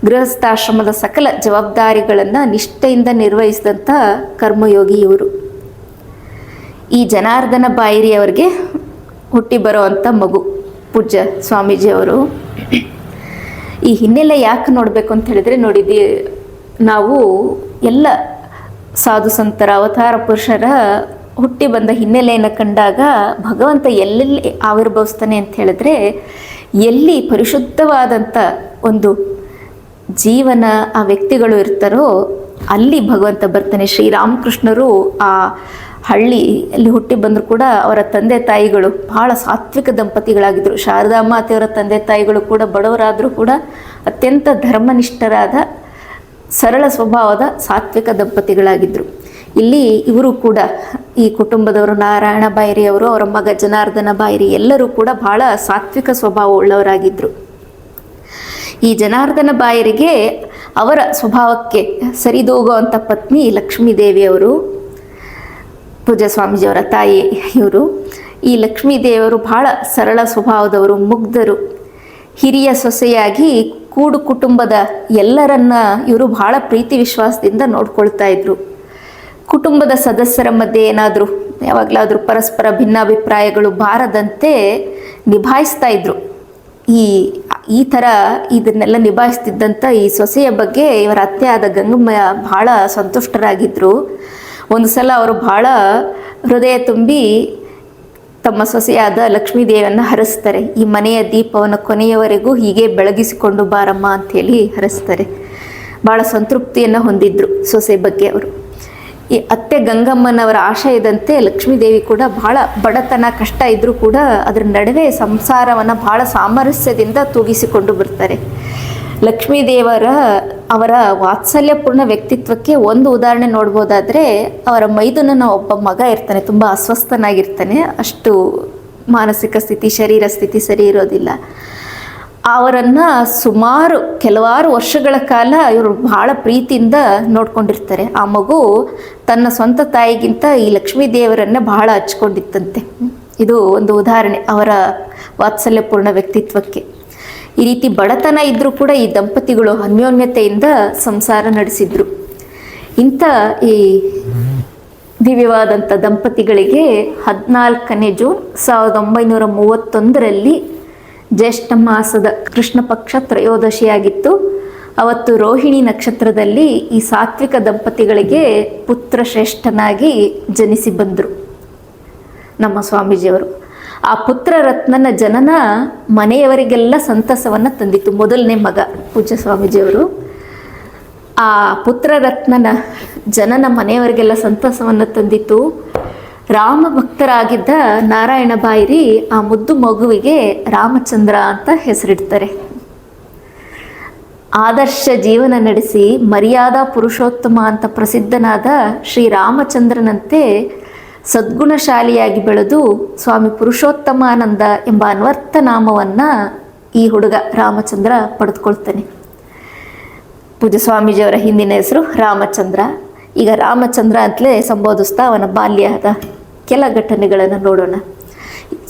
ಗೃಹಸ್ಥಾಶ್ರಮದ ಸಕಲ ಜವಾಬ್ದಾರಿಗಳನ್ನು ನಿಷ್ಠೆಯಿಂದ ನಿರ್ವಹಿಸಿದಂಥ ಕರ್ಮಯೋಗಿ ಇವರು. ಈ ಜನಾರ್ದನ ಬಾಯರಿಯವರಿಗೆ ಹುಟ್ಟಿ ಬರೋವಂಥ ಮಗು ಪೂಜ್ಯ ಸ್ವಾಮೀಜಿಯವರು. ಈ ಹಿನ್ನೆಲೆ ಯಾಕೆ ನೋಡಬೇಕು ಅಂತ ಹೇಳಿದ್ರೆ, ನಾವು ಎಲ್ಲ ಸಾಧು ಸಂತರ ಅವತಾರ ಪುರುಷರ ಹುಟ್ಟಿ ಬಂದ ಹಿನ್ನೆಲೆಯನ್ನು ಕಂಡಾಗ ಭಗವಂತ ಎಲ್ಲೆಲ್ಲಿ ಆವಿರ್ಭವಿಸ್ತಾನೆ ಅಂತ ಹೇಳಿದ್ರೆ, ಎಲ್ಲಿ ಪರಿಶುದ್ಧವಾದಂಥ ಒಂದು ಜೀವನ ಆ ವ್ಯಕ್ತಿಗಳು ಇರ್ತಾರೋ ಅಲ್ಲಿ ಭಗವಂತ ಬರ್ತಾನೆ. ಶ್ರೀರಾಮಕೃಷ್ಣರು ಆ ಹಳ್ಳಿಯಲ್ಲಿ ಹುಟ್ಟಿ ಬಂದರೂ ಕೂಡ ಅವರ ತಂದೆ ತಾಯಿಗಳು ಬಹಳ ಸಾತ್ವಿಕ ದಂಪತಿಗಳಾಗಿದ್ದರು. ಶಾರದಾ ಮಾತೆಯವರ ತಂದೆ ತಾಯಿಗಳು ಕೂಡ ಬಡವರಾದರೂ ಕೂಡ ಅತ್ಯಂತ ಧರ್ಮನಿಷ್ಠರಾದ ಸರಳ ಸ್ವಭಾವದ ಸಾತ್ವಿಕ ದಂಪತಿಗಳಾಗಿದ್ದರು. ಇಲ್ಲಿ ಇವರು ಕೂಡ ಈ ಕುಟುಂಬದವರು ನಾರಾಯಣ ಬಾಯರಿಯವರು, ಅವರ ಮಗ ಜನಾರ್ದನ ಬಾಯರಿ ಎಲ್ಲರೂ ಕೂಡ ಬಹಳ ಸಾತ್ವಿಕ ಸ್ವಭಾವ ಉಳ್ಳವರಾಗಿದ್ದರು. ಈ ಜನಾರ್ದನ ಬಾಯರಿಗೆ ಅವರ ಸ್ವಭಾವಕ್ಕೆ ಸರಿದೂಗುವಂಥ ಪತ್ನಿ ಲಕ್ಷ್ಮೀದೇವಿಯವರು, ಪೂಜ್ಯ ಸ್ವಾಮೀಜಿಯವರ ತಾಯಿ ಇವರು. ಈ ಲಕ್ಷ್ಮೀದೇವಿಯವರು ಬಹಳ ಸರಳ ಸ್ವಭಾವದವರು, ಮುಗ್ಧರು. ಹಿರಿಯ ಸೊಸೆಯಾಗಿ ಕೂಡು ಕುಟುಂಬದ ಎಲ್ಲರನ್ನ ಇವರು ಬಹಳ ಪ್ರೀತಿ ವಿಶ್ವಾಸದಿಂದ ನೋಡ್ಕೊಳ್ತಾ ಇದ್ರು. ಕುಟುಂಬದ ಸದಸ್ಯರ ಮಧ್ಯೆ ಏನಾದರೂ ಯಾವಾಗಲಾದರೂ ಪರಸ್ಪರ ಭಿನ್ನಾಭಿಪ್ರಾಯಗಳು ಬಾರದಂತೆ ನಿಭಾಯಿಸ್ತಾ ಇದ್ರು. ಈ ಥರ ಇದನ್ನೆಲ್ಲ ನಿಭಾಯಿಸ್ತಿದ್ದಂಥ ಈ ಸೊಸೆಯ ಬಗ್ಗೆ ಇವರ ಅತ್ತೆ ಆದ ಗಂಗಮ್ಮ ಬಹಳ ಸಂತುಷ್ಟರಾಗಿದ್ದರು. ಒಂದು ಸಲ ಅವರು ಬಹಳ ಹೃದಯ ತುಂಬಿ ತಮ್ಮ ಸೊಸೆಯಾದ ಲಕ್ಷ್ಮೀದೇವಿಯನ್ನು ಹರಸ್ತಾರೆ. ಈ ಮನೆಯ ದೀಪವನ್ನು ಕೊನೆಯವರೆಗೂ ಹೀಗೆ ಬೆಳಗಿಸಿಕೊಂಡು ಬಾರಮ್ಮ ಅಂಥೇಳಿ ಹರಸ್ತಾರೆ. ಭಾಳ ಸಂತೃಪ್ತಿಯನ್ನು ಹೊಂದಿದ್ರು ಸೊಸೆ ಬಗ್ಗೆ ಅವರು. ಈ ಅತ್ತೆ ಗಂಗಮ್ಮನವರ ಆಶಯದಂತೆ ಲಕ್ಷ್ಮೀದೇವಿ ಕೂಡ ಬಹಳ ಬಡತನ ಕಷ್ಟ ಇದ್ದರೂ ಕೂಡ ಅದರ ನಡುವೆ ಸಂಸಾರವನ್ನು ಬಹಳ ಸಾಮರಸ್ಯದಿಂದ ತೂಗಿಸಿಕೊಂಡು ಬರ್ತಾರೆ. ಲಕ್ಷ್ಮೀದೇವರ ಅವರ ವಾತ್ಸಲ್ಯಪೂರ್ಣ ವ್ಯಕ್ತಿತ್ವಕ್ಕೆ ಒಂದು ಉದಾಹರಣೆ ನೋಡ್ಬೋದಾದರೆ, ಅವರ ಮೈದುನನ ಒಬ್ಬ ಮಗ ಇರ್ತಾನೆ, ತುಂಬ ಅಸ್ವಸ್ಥನಾಗಿರ್ತಾನೆ, ಅಷ್ಟು ಮಾನಸಿಕ ಸ್ಥಿತಿ ಶರೀರ ಸ್ಥಿತಿ ಸರಿ ಇರೋದಿಲ್ಲ. ಅವರನ್ನು ಸುಮಾರು ಕೆಲವಾರು ವರ್ಷಗಳ ಕಾಲ ಇವರು ಬಹಳ ಪ್ರೀತಿಯಿಂದ ನೋಡ್ಕೊಂಡಿರ್ತಾರೆ. ಆ ಮಗು ತನ್ನ ಸ್ವಂತ ತಾಯಿಗಿಂತ ಈ ಲಕ್ಷ್ಮೀ ದೇವರನ್ನ ಬಹಳ ಹಚ್ಕೊಂಡಿತ್ತಂತೆ. ಇದು ಒಂದು ಉದಾಹರಣೆ ಅವರ ವಾತ್ಸಲ್ಯಪೂರ್ಣ ವ್ಯಕ್ತಿತ್ವಕ್ಕೆ. ಈ ರೀತಿ ಬಡತನ ಇದ್ದರೂ ಕೂಡ ಈ ದಂಪತಿಗಳು ಅನ್ಯೋನ್ಯತೆಯಿಂದ ಸಂಸಾರ ನಡೆಸಿದ್ರು. ಇಂಥ ಈ ದಿವ್ಯವಾದಂಥ ದಂಪತಿಗಳಿಗೆ 14ನೇ ಜೂನ್ 1931ರಲ್ಲಿ ಜ್ಯೇಷ್ಠ ಮಾಸದ ಕೃಷ್ಣ ಪಕ್ಷ ತ್ರಯೋದಶಿಯಾಗಿತ್ತು. ಅವತ್ತು ರೋಹಿಣಿ ನಕ್ಷತ್ರದಲ್ಲಿ ಈ ಸಾತ್ವಿಕ ದಂಪತಿಗಳಿಗೆ ಪುತ್ರ ಶ್ರೇಷ್ಠನಾಗಿ ಜನಿಸಿ ಬಂದರು ನಮ್ಮ ಸ್ವಾಮೀಜಿಯವರು. ಆ ಪುತ್ರ ರತ್ನನ ಜನನ ಮನೆಯವರಿಗೆಲ್ಲ ಸಂತಸವನ್ನು ತಂದಿತ್ತು. ಮೊದಲನೇ ಮಗ ಪೂಜ್ಯ ಸ್ವಾಮೀಜಿಯವರು. ಆ ಪುತ್ರ ರತ್ನನ ಜನನ ಮನೆಯವರಿಗೆಲ್ಲ ಸಂತಸವನ್ನು ತಂದಿತ್ತು. ರಾಮ ಭಕ್ತರಾಗಿದ್ದ ನಾರಾಯಣ ಬಾಯಿರಿ ಆ ಮುದ್ದು ಮಗುವಿಗೆ ರಾಮಚಂದ್ರ ಅಂತ ಹೆಸರಿಡ್ತಾರೆ. ಆದರ್ಶ ಜೀವನ ನಡೆಸಿ ಮರ್ಯಾದಾ ಪುರುಷೋತ್ತಮ ಅಂತ ಪ್ರಸಿದ್ಧನಾದ ಶ್ರೀರಾಮಚಂದ್ರನಂತೆ ಸದ್ಗುಣಶಾಲಿಯಾಗಿ ಬೆಳೆದು ಸ್ವಾಮಿ ಪುರುಷೋತ್ತಮಾನಂದ ಎಂಬ ಅನ್ವರ್ಥ ನಾಮವನ್ನು ಈ ಹುಡುಗ ರಾಮಚಂದ್ರ ಪಡೆದುಕೊಳ್ತಾನೆ. ಪೂಜ್ಯ ಸ್ವಾಮೀಜಿಯವರ ಹಿಂದಿನ ಹೆಸರು ರಾಮಚಂದ್ರ. ಈಗ ರಾಮಚಂದ್ರ ಅಂತಲೇ ಸಂಬೋಧಿಸ್ತಾ ಅವನ ಬಾಲ್ಯದ ಕೆಲ ಘಟನೆಗಳನ್ನು ನೋಡೋಣ.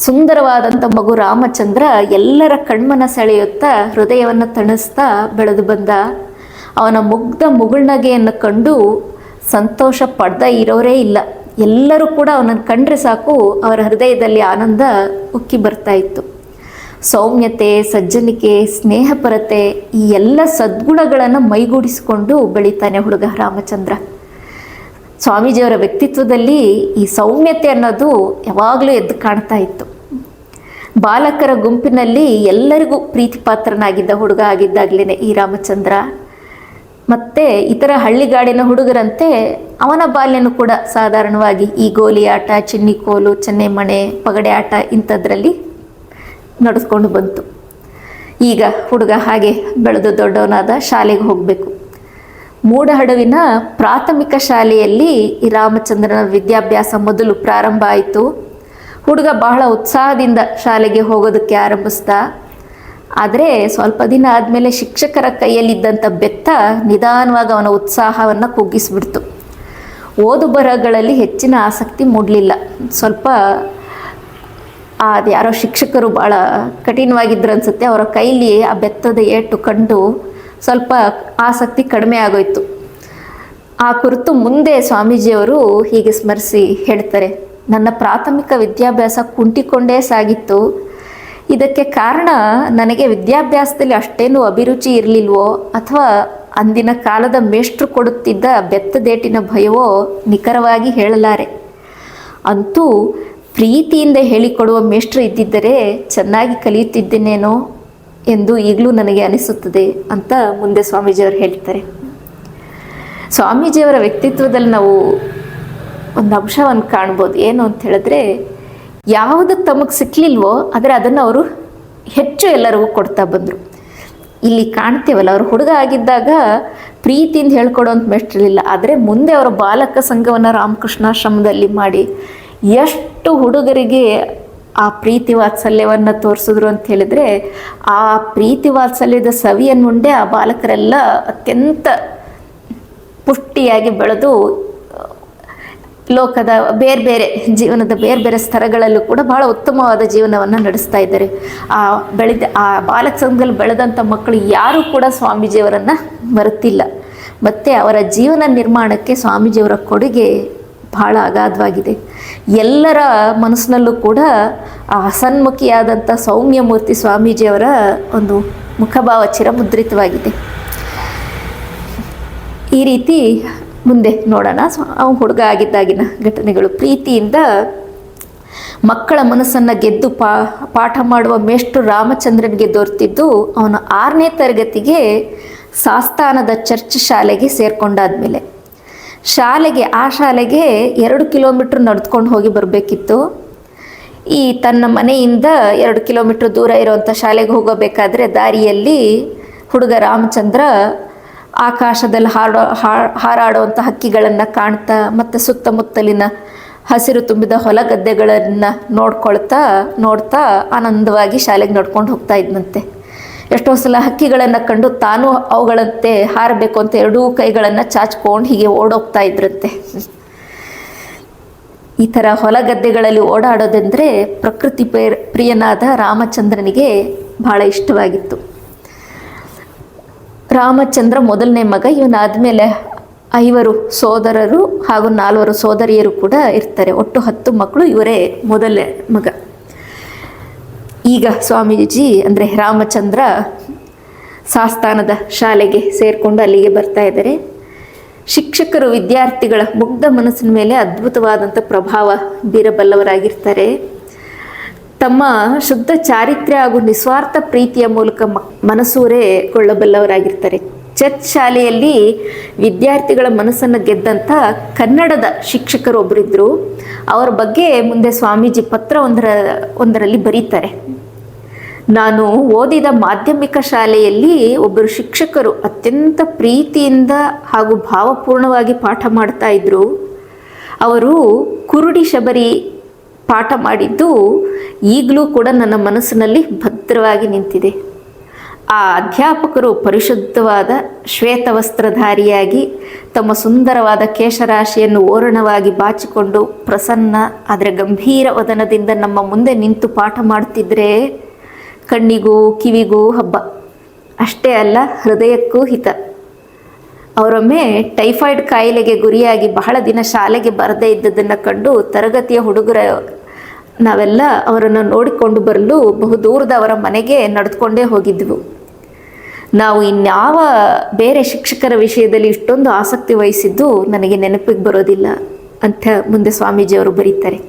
ಸುಂದರವಾದಂಥ ಮಗು ರಾಮಚಂದ್ರ ಎಲ್ಲರ ಕಣ್ಮನ ಸೆಳೆಯುತ್ತಾ ಹೃದಯವನ್ನು ತಣಿಸ್ತಾ ಬೆಳೆದು ಬಂದ. ಅವನ ಮುಗ್ಧ ಮುಗುಳ್ನಗೆಯನ್ನು ಕಂಡು ಸಂತೋಷ ಪಡ್ದ ಇರೋರೇ ಇಲ್ಲ. ಎಲ್ಲರೂ ಕೂಡ ಅವನನ್ನು ಕಂಡ್ರೆ ಸಾಕು ಅವರ ಹೃದಯದಲ್ಲಿ ಆನಂದ ಉಕ್ಕಿ ಬರ್ತಾ ಇತ್ತು. ಸೌಮ್ಯತೆ, ಸಜ್ಜನಿಕೆ, ಸ್ನೇಹಪರತೆ ಈ ಎಲ್ಲ ಸದ್ಗುಣಗಳನ್ನು ಮೈಗೂಡಿಸಿಕೊಂಡು ಬೆಳೀತಾನೆ ಹುಡುಗ ರಾಮಚಂದ್ರ. ಸ್ವಾಮೀಜಿಯವರ ವ್ಯಕ್ತಿತ್ವದಲ್ಲಿ ಈ ಸೌಮ್ಯತೆ ಅನ್ನೋದು ಯಾವಾಗಲೂ ಎದ್ದು ಕಾಣ್ತಾ ಇತ್ತು. ಬಾಲಕರ ಗುಂಪಿನಲ್ಲಿ ಎಲ್ಲರಿಗೂ ಪ್ರೀತಿಪಾತ್ರನಾಗಿದ್ದ ಹುಡುಗ ಆಗಿದ್ದಾಗಲೇ ಈ ರಾಮಚಂದ್ರ. ಮತ್ತು ಇತರ ಹಳ್ಳಿಗಾಡಿನ ಹುಡುಗರಂತೆ ಅವನ ಬಾಲ್ಯನೂ ಕೂಡ ಸಾಧಾರಣವಾಗಿ ಈ ಗೋಲಿ ಆಟ, ಚಿನ್ನಿಕೋಲು, ಚೆನ್ನೆಮಣೆ, ಪಗಡೆ ಆಟ ಇಂಥದ್ರಲ್ಲಿ ನಡೆಸ್ಕೊಂಡು ಬಂತು. ಈಗ ಹುಡುಗ ಹಾಗೆ ಬೆಳೆದು ದೊಡ್ಡವನಾದ, ಶಾಲೆಗೆ ಹೋಗಬೇಕು. ಮೂಡಹಡವಿನ ಪ್ರಾಥಮಿಕ ಶಾಲೆಯಲ್ಲಿ ಈ ರಾಮಚಂದ್ರನ ವಿದ್ಯಾಭ್ಯಾಸ ಮೊದಲು ಪ್ರಾರಂಭ ಆಯಿತು. ಹುಡುಗ ಬಹಳ ಉತ್ಸಾಹದಿಂದ ಶಾಲೆಗೆ ಹೋಗೋದಕ್ಕೆ ಆರಂಭಿಸ್ದ. ಆದರೆ ಸ್ವಲ್ಪ ದಿನ ಆದಮೇಲೆ ಶಿಕ್ಷಕರ ಕೈಯಲ್ಲಿದ್ದಂಥ ಬೆತ್ತ ನಿಧಾನವಾಗಿ ಅವನ ಉತ್ಸಾಹವನ್ನು ಕುಗ್ಗಿಸ್ಬಿಡ್ತು. ಓದು ಬರಹಗಳಲ್ಲಿ ಹೆಚ್ಚಿನ ಆಸಕ್ತಿ ಮೂಡಲಿಲ್ಲ. ಸ್ವಲ್ಪ ಅದು ಯಾರೋ ಶಿಕ್ಷಕರು ಭಾಳ ಕಠಿಣವಾಗಿದ್ರು ಅನಿಸುತ್ತೆ. ಅವರ ಕೈಲಿ ಆ ಬೆತ್ತದ ಏಟು ಕಂಡು ಸ್ವಲ್ಪ ಆಸಕ್ತಿ ಕಡಿಮೆ ಆಗೋಯ್ತು. ಆ ಕುರಿತು ಮುಂದೆ ಸ್ವಾಮೀಜಿಯವರು ಹೀಗೆ ಸ್ಮರಿಸಿ ಹೇಳ್ತಾರೆ, ನನ್ನ ಪ್ರಾಥಮಿಕ ವಿದ್ಯಾಭ್ಯಾಸ ಕುಂಟಿಕೊಂಡೇ ಸಾಗಿತ್ತು. ಇದಕ್ಕೆ ಕಾರಣ ನನಗೆ ವಿದ್ಯಾಭ್ಯಾಸದಲ್ಲಿ ಅಷ್ಟೇನು ಅಭಿರುಚಿ ಇರಲಿಲ್ವೋ ಅಥವಾ ಅಂದಿನ ಕಾಲದ ಮೇಷ್ಟ್ರು ಕೊಡುತ್ತಿದ್ದ ಬೆತ್ತದೇಟಿನ ಭಯವೋ ನಿಖರವಾಗಿ ಹೇಳಲಾರೆ. ಅಂತೂ ಪ್ರೀತಿಯಿಂದ ಹೇಳಿಕೊಡುವ ಮೇಷ್ಟ್ರು ಇದ್ದಿದ್ದರೆ ಚೆನ್ನಾಗಿ ಕಲಿಯುತ್ತಿದ್ದೇನೇನೋ ಎಂದು ಈಗಲೂ ನನಗೆ ಅನಿಸುತ್ತದೆ ಅಂತ ಮುಂದೆ ಸ್ವಾಮೀಜಿಯವರು ಹೇಳ್ತಾರೆ. ಸ್ವಾಮೀಜಿಯವರ ವ್ಯಕ್ತಿತ್ವದಲ್ಲಿ ನಾವು ಒಂದು ಅಂಶವನ್ನು ಕಾಣ್ಬೋದು. ಏನು ಅಂತ ಹೇಳಿದ್ರೆ, ಯಾವುದು ತಮಗೆ ಸಿಕ್ಕಲಿಲ್ವೋ ಆದರೆ ಅದನ್ನು ಅವರು ಹೆಚ್ಚು ಎಲ್ಲರಿಗೂ ಕೊಡ್ತಾ ಬಂದರು. ಇಲ್ಲಿ ಕಾಣ್ತೇವಲ್ಲ, ಅವರು ಹುಡುಗ ಆಗಿದ್ದಾಗ ಪ್ರೀತಿಯಿಂದ ಹೇಳ್ಕೊಡೋಂಥ ಮೇಷ್ಟ್ರಿರಲಿಲ್ಲ. ಆದರೆ ಮುಂದೆ ಅವರ ಬಾಲಕ ಸಂಘವನ್ನು ರಾಮಕೃಷ್ಣಾಶ್ರಮದಲ್ಲಿ ಮಾಡಿ ಎಷ್ಟು ಹುಡುಗರಿಗೆ ಆ ಪ್ರೀತಿ ವಾತ್ಸಲ್ಯವನ್ನು ತೋರಿಸಿದ್ರು ಅಂತ ಹೇಳಿದರೆ, ಆ ಪ್ರೀತಿ ವಾತ್ಸಲ್ಯದ ಸವಿಯನ್ನುಂಡೆ ಆ ಬಾಲಕರೆಲ್ಲ ಅತ್ಯಂತ ಪುಷ್ಟಿಯಾಗಿ ಬೆಳೆದು ಲೋಕದ ಬೇರೆ ಬೇರೆ ಜೀವನದ ಬೇರೆ ಬೇರೆ ಸ್ತರಗಳಲ್ಲೂ ಕೂಡ ಬಹಳ ಉತ್ತಮವಾದ ಜೀವನವನ್ನು ನಡೆಸ್ತಾ ಇದ್ದಾರೆ. ಆ ಬಾಲಕ ಸಂಘದಲ್ಲಿ ಬೆಳೆದಂಥ ಮಕ್ಕಳು ಯಾರೂ ಕೂಡ ಸ್ವಾಮೀಜಿಯವರನ್ನು ಮರೆತಿಲ್ಲ. ಮತ್ತು ಅವರ ಜೀವನ ನಿರ್ಮಾಣಕ್ಕೆ ಸ್ವಾಮೀಜಿಯವರ ಕೊಡುಗೆ ಬಹಳ ಅಗಾಧವಾಗಿದೆ. ಎಲ್ಲರ ಮನಸ್ಸಿನಲ್ಲೂ ಕೂಡ ಆ ಹಸನ್ಮುಖಿಯಾದಂಥ ಸೌಮ್ಯಮೂರ್ತಿ ಸ್ವಾಮೀಜಿಯವರ ಒಂದು ಮುಖಭಾವ ಚಿರಮುದ್ರಿತವಾಗಿದೆ. ಈ ರೀತಿ ಮುಂದೆ ನೋಡೋಣ. ಅವನು ಹುಡುಗ ಆಗಿದ್ದಾಗಿನ ಘಟನೆಗಳು. ಪ್ರೀತಿಯಿಂದ ಮಕ್ಕಳ ಮನಸ್ಸನ್ನು ಗೆದ್ದು ಪಾಠ ಮಾಡುವ ಮೇಷ್ಟ್ರು ರಾಮಚಂದ್ರನಿಗೆ ದೊರೆತಿದ್ದು ಅವನು 6ನೇ ತರಗತಿಗೆ ಸಾಸ್ತಾನದ ಚರ್ಚ್ ಶಾಲೆಗೆ ಸೇರ್ಕೊಂಡಾದ್ಮೇಲೆ. ಆ ಶಾಲೆಗೆ 2 ಕಿಲೋಮೀಟ್ರ್ ನಡೆದುಕೊಂಡು ಹೋಗಿ ಬರಬೇಕಿತ್ತು. ಈ ತನ್ನ ಮನೆಯಿಂದ 2 ಕಿಲೋಮೀಟ್ರ್ ದೂರ ಇರುವಂಥ ಶಾಲೆಗೆ ಹೋಗಬೇಕಾದ್ರೆ ದಾರಿಯಲ್ಲಿ ಹುಡುಗ ರಾಮಚಂದ್ರ ಆಕಾಶದಲ್ಲಿ ಹಾರಾಡುವಂಥ ಹಕ್ಕಿಗಳನ್ನು ಕಾಣ್ತಾ ಮತ್ತು ಸುತ್ತಮುತ್ತಲಿನ ಹಸಿರು ತುಂಬಿದ ಹೊಲ ಗದ್ದೆಗಳನ್ನು ನೋಡ್ತಾ ಆನಂದವಾಗಿ ಶಾಲೆಗೆ ನಡ್ಕೊಂಡು ಹೋಗ್ತಾ ಇದ್ದಂತೆ. ಎಷ್ಟೋ ಸಲ ಹಕ್ಕಿಗಳನ್ನು ಕಂಡು ತಾನು ಅವುಗಳಂತೆ ಹಾರಬೇಕು ಅಂತ ಎರಡೂ ಕೈಗಳನ್ನು ಚಾಚ್ಕೊಂಡು ಹೀಗೆ ಓಡೋಗ್ತಾ ಇದ್ರಂತೆ. ಈ ಥರ ಹೊಲ ಗದ್ದೆಗಳಲ್ಲಿ ಓಡಾಡೋದಂದರೆ ಪ್ರಕೃತಿ ಪ್ರಿಯನಾದ ರಾಮಚಂದ್ರನಿಗೆ ಬಹಳ ಇಷ್ಟವಾಗಿತ್ತು. ರಾಮಚಂದ್ರ ಮೊದಲನೇ ಮಗ. ಇವನಾದಮೇಲೆ 5 ಸೋದರರು ಹಾಗೂ 4 ಸೋದರಿಯರು ಕೂಡ ಇರ್ತಾರೆ. ಒಟ್ಟು 10 ಮಕ್ಕಳು. ಇವರೇ ಮೊದಲನೇ ಮಗ. ಈಗ ಸ್ವಾಮೀಜಿ ಅಂದರೆ ರಾಮಚಂದ್ರ ಸಾಸ್ತಾನದ ಶಾಲೆಗೆ ಸೇರಿಕೊಂಡು ಅಲ್ಲಿಗೆ ಬರ್ತಾ ಇದ್ದಾರೆ. ಶಿಕ್ಷಕರು ವಿದ್ಯಾರ್ಥಿಗಳ ಮುಗ್ಧ ಮನಸ್ಸಿನ ಮೇಲೆ ಅದ್ಭುತವಾದಂಥ ಪ್ರಭಾವ ಬೀರಬಲ್ಲವರಾಗಿರ್ತಾರೆ. ತಮ್ಮ ಶುದ್ಧ ಚಾರಿತ್ರ್ಯ ಹಾಗೂ ನಿಸ್ವಾರ್ಥ ಪ್ರೀತಿಯ ಮೂಲಕ ಮನಸೂರೆಗೊಳ್ಳಬಲ್ಲವರಾಗಿರ್ತಾರೆ. ಚರ್ಚ್ ಶಾಲೆಯಲ್ಲಿ ವಿದ್ಯಾರ್ಥಿಗಳ ಮನಸ್ಸನ್ನು ಗೆದ್ದಂಥ ಕನ್ನಡದ ಶಿಕ್ಷಕರು ಒಬ್ಬರಿದ್ದರು. ಅವರ ಬಗ್ಗೆ ಮುಂದೆ ಸ್ವಾಮೀಜಿ ಒಂದರಲ್ಲಿ ಬರೀತಾರೆ. ನಾನು ಓದಿದ ಮಾಧ್ಯಮಿಕ ಶಾಲೆಯಲ್ಲಿ ಒಬ್ಬರು ಶಿಕ್ಷಕರು ಅತ್ಯಂತ ಪ್ರೀತಿಯಿಂದ ಹಾಗೂ ಭಾವಪೂರ್ಣವಾಗಿ ಪಾಠ ಮಾಡ್ತಾ ಇದ್ರು. ಅವರು ಕುರುಡಿ ಶಬರಿ ಪಾಠ ಮಾಡಿದ್ದು ಈಗಲೂ ಕೂಡ ನನ್ನ ಮನಸ್ಸಿನಲ್ಲಿ ಭದ್ರವಾಗಿ ನಿಂತಿದೆ. ಆ ಅಧ್ಯಾಪಕರು ಪರಿಶುದ್ಧವಾದ ಶ್ವೇತವಸ್ತ್ರಧಾರಿಯಾಗಿ ತಮ್ಮ ಸುಂದರವಾದ ಕೇಶರಾಶಿಯನ್ನು ಓರಣವಾಗಿ ಬಾಚಿಕೊಂಡು ಪ್ರಸನ್ನ ಆದರೆ ಗಂಭೀರ ವದನದಿಂದ ನಮ್ಮ ಮುಂದೆ ನಿಂತು ಪಾಠ ಮಾಡುತ್ತಿದ್ದರೆ ಕಣ್ಣಿಗೂ ಕಿವಿಗೂ ಹಬ್ಬ, ಅಷ್ಟೇ ಅಲ್ಲ ಹೃದಯಕ್ಕೂ ಹಿತ. ಅವರೊಮ್ಮೆ ಟೈಫಾಯ್ಡ್ ಕಾಯಿಲೆಗೆ ಗುರಿಯಾಗಿ ಬಹಳ ದಿನ ಶಾಲೆಗೆ ಬರದೇ ಇದ್ದದನ್ನು ಕಂಡು ತರಗತಿಯ ಹುಡುಗರ ನಾವೆಲ್ಲ ಅವರನ್ನು ನೋಡಿಕೊಂಡು ಬರಲು ಬಹುದೂರದ ಅವರ ಮನೆಗೆ ನಡೆದುಕೊಂಡೇ ಹೋಗಿದ್ದೆವು. ನಾವು ಇನ್ಯಾವ ಬೇರೆ ಶಿಕ್ಷಕರ ವಿಷಯದಲ್ಲಿ ಇಷ್ಟೊಂದು ಆಸಕ್ತಿ ವಹಿಸಿದ್ದು ನನಗೆ ನೆನಪಿಗೆ ಬರೋದಿಲ್ಲ ಅಂತ ಮುಂದೆ ಸ್ವಾಮೀಜಿಯವರು ಬರೀತಾರೆ.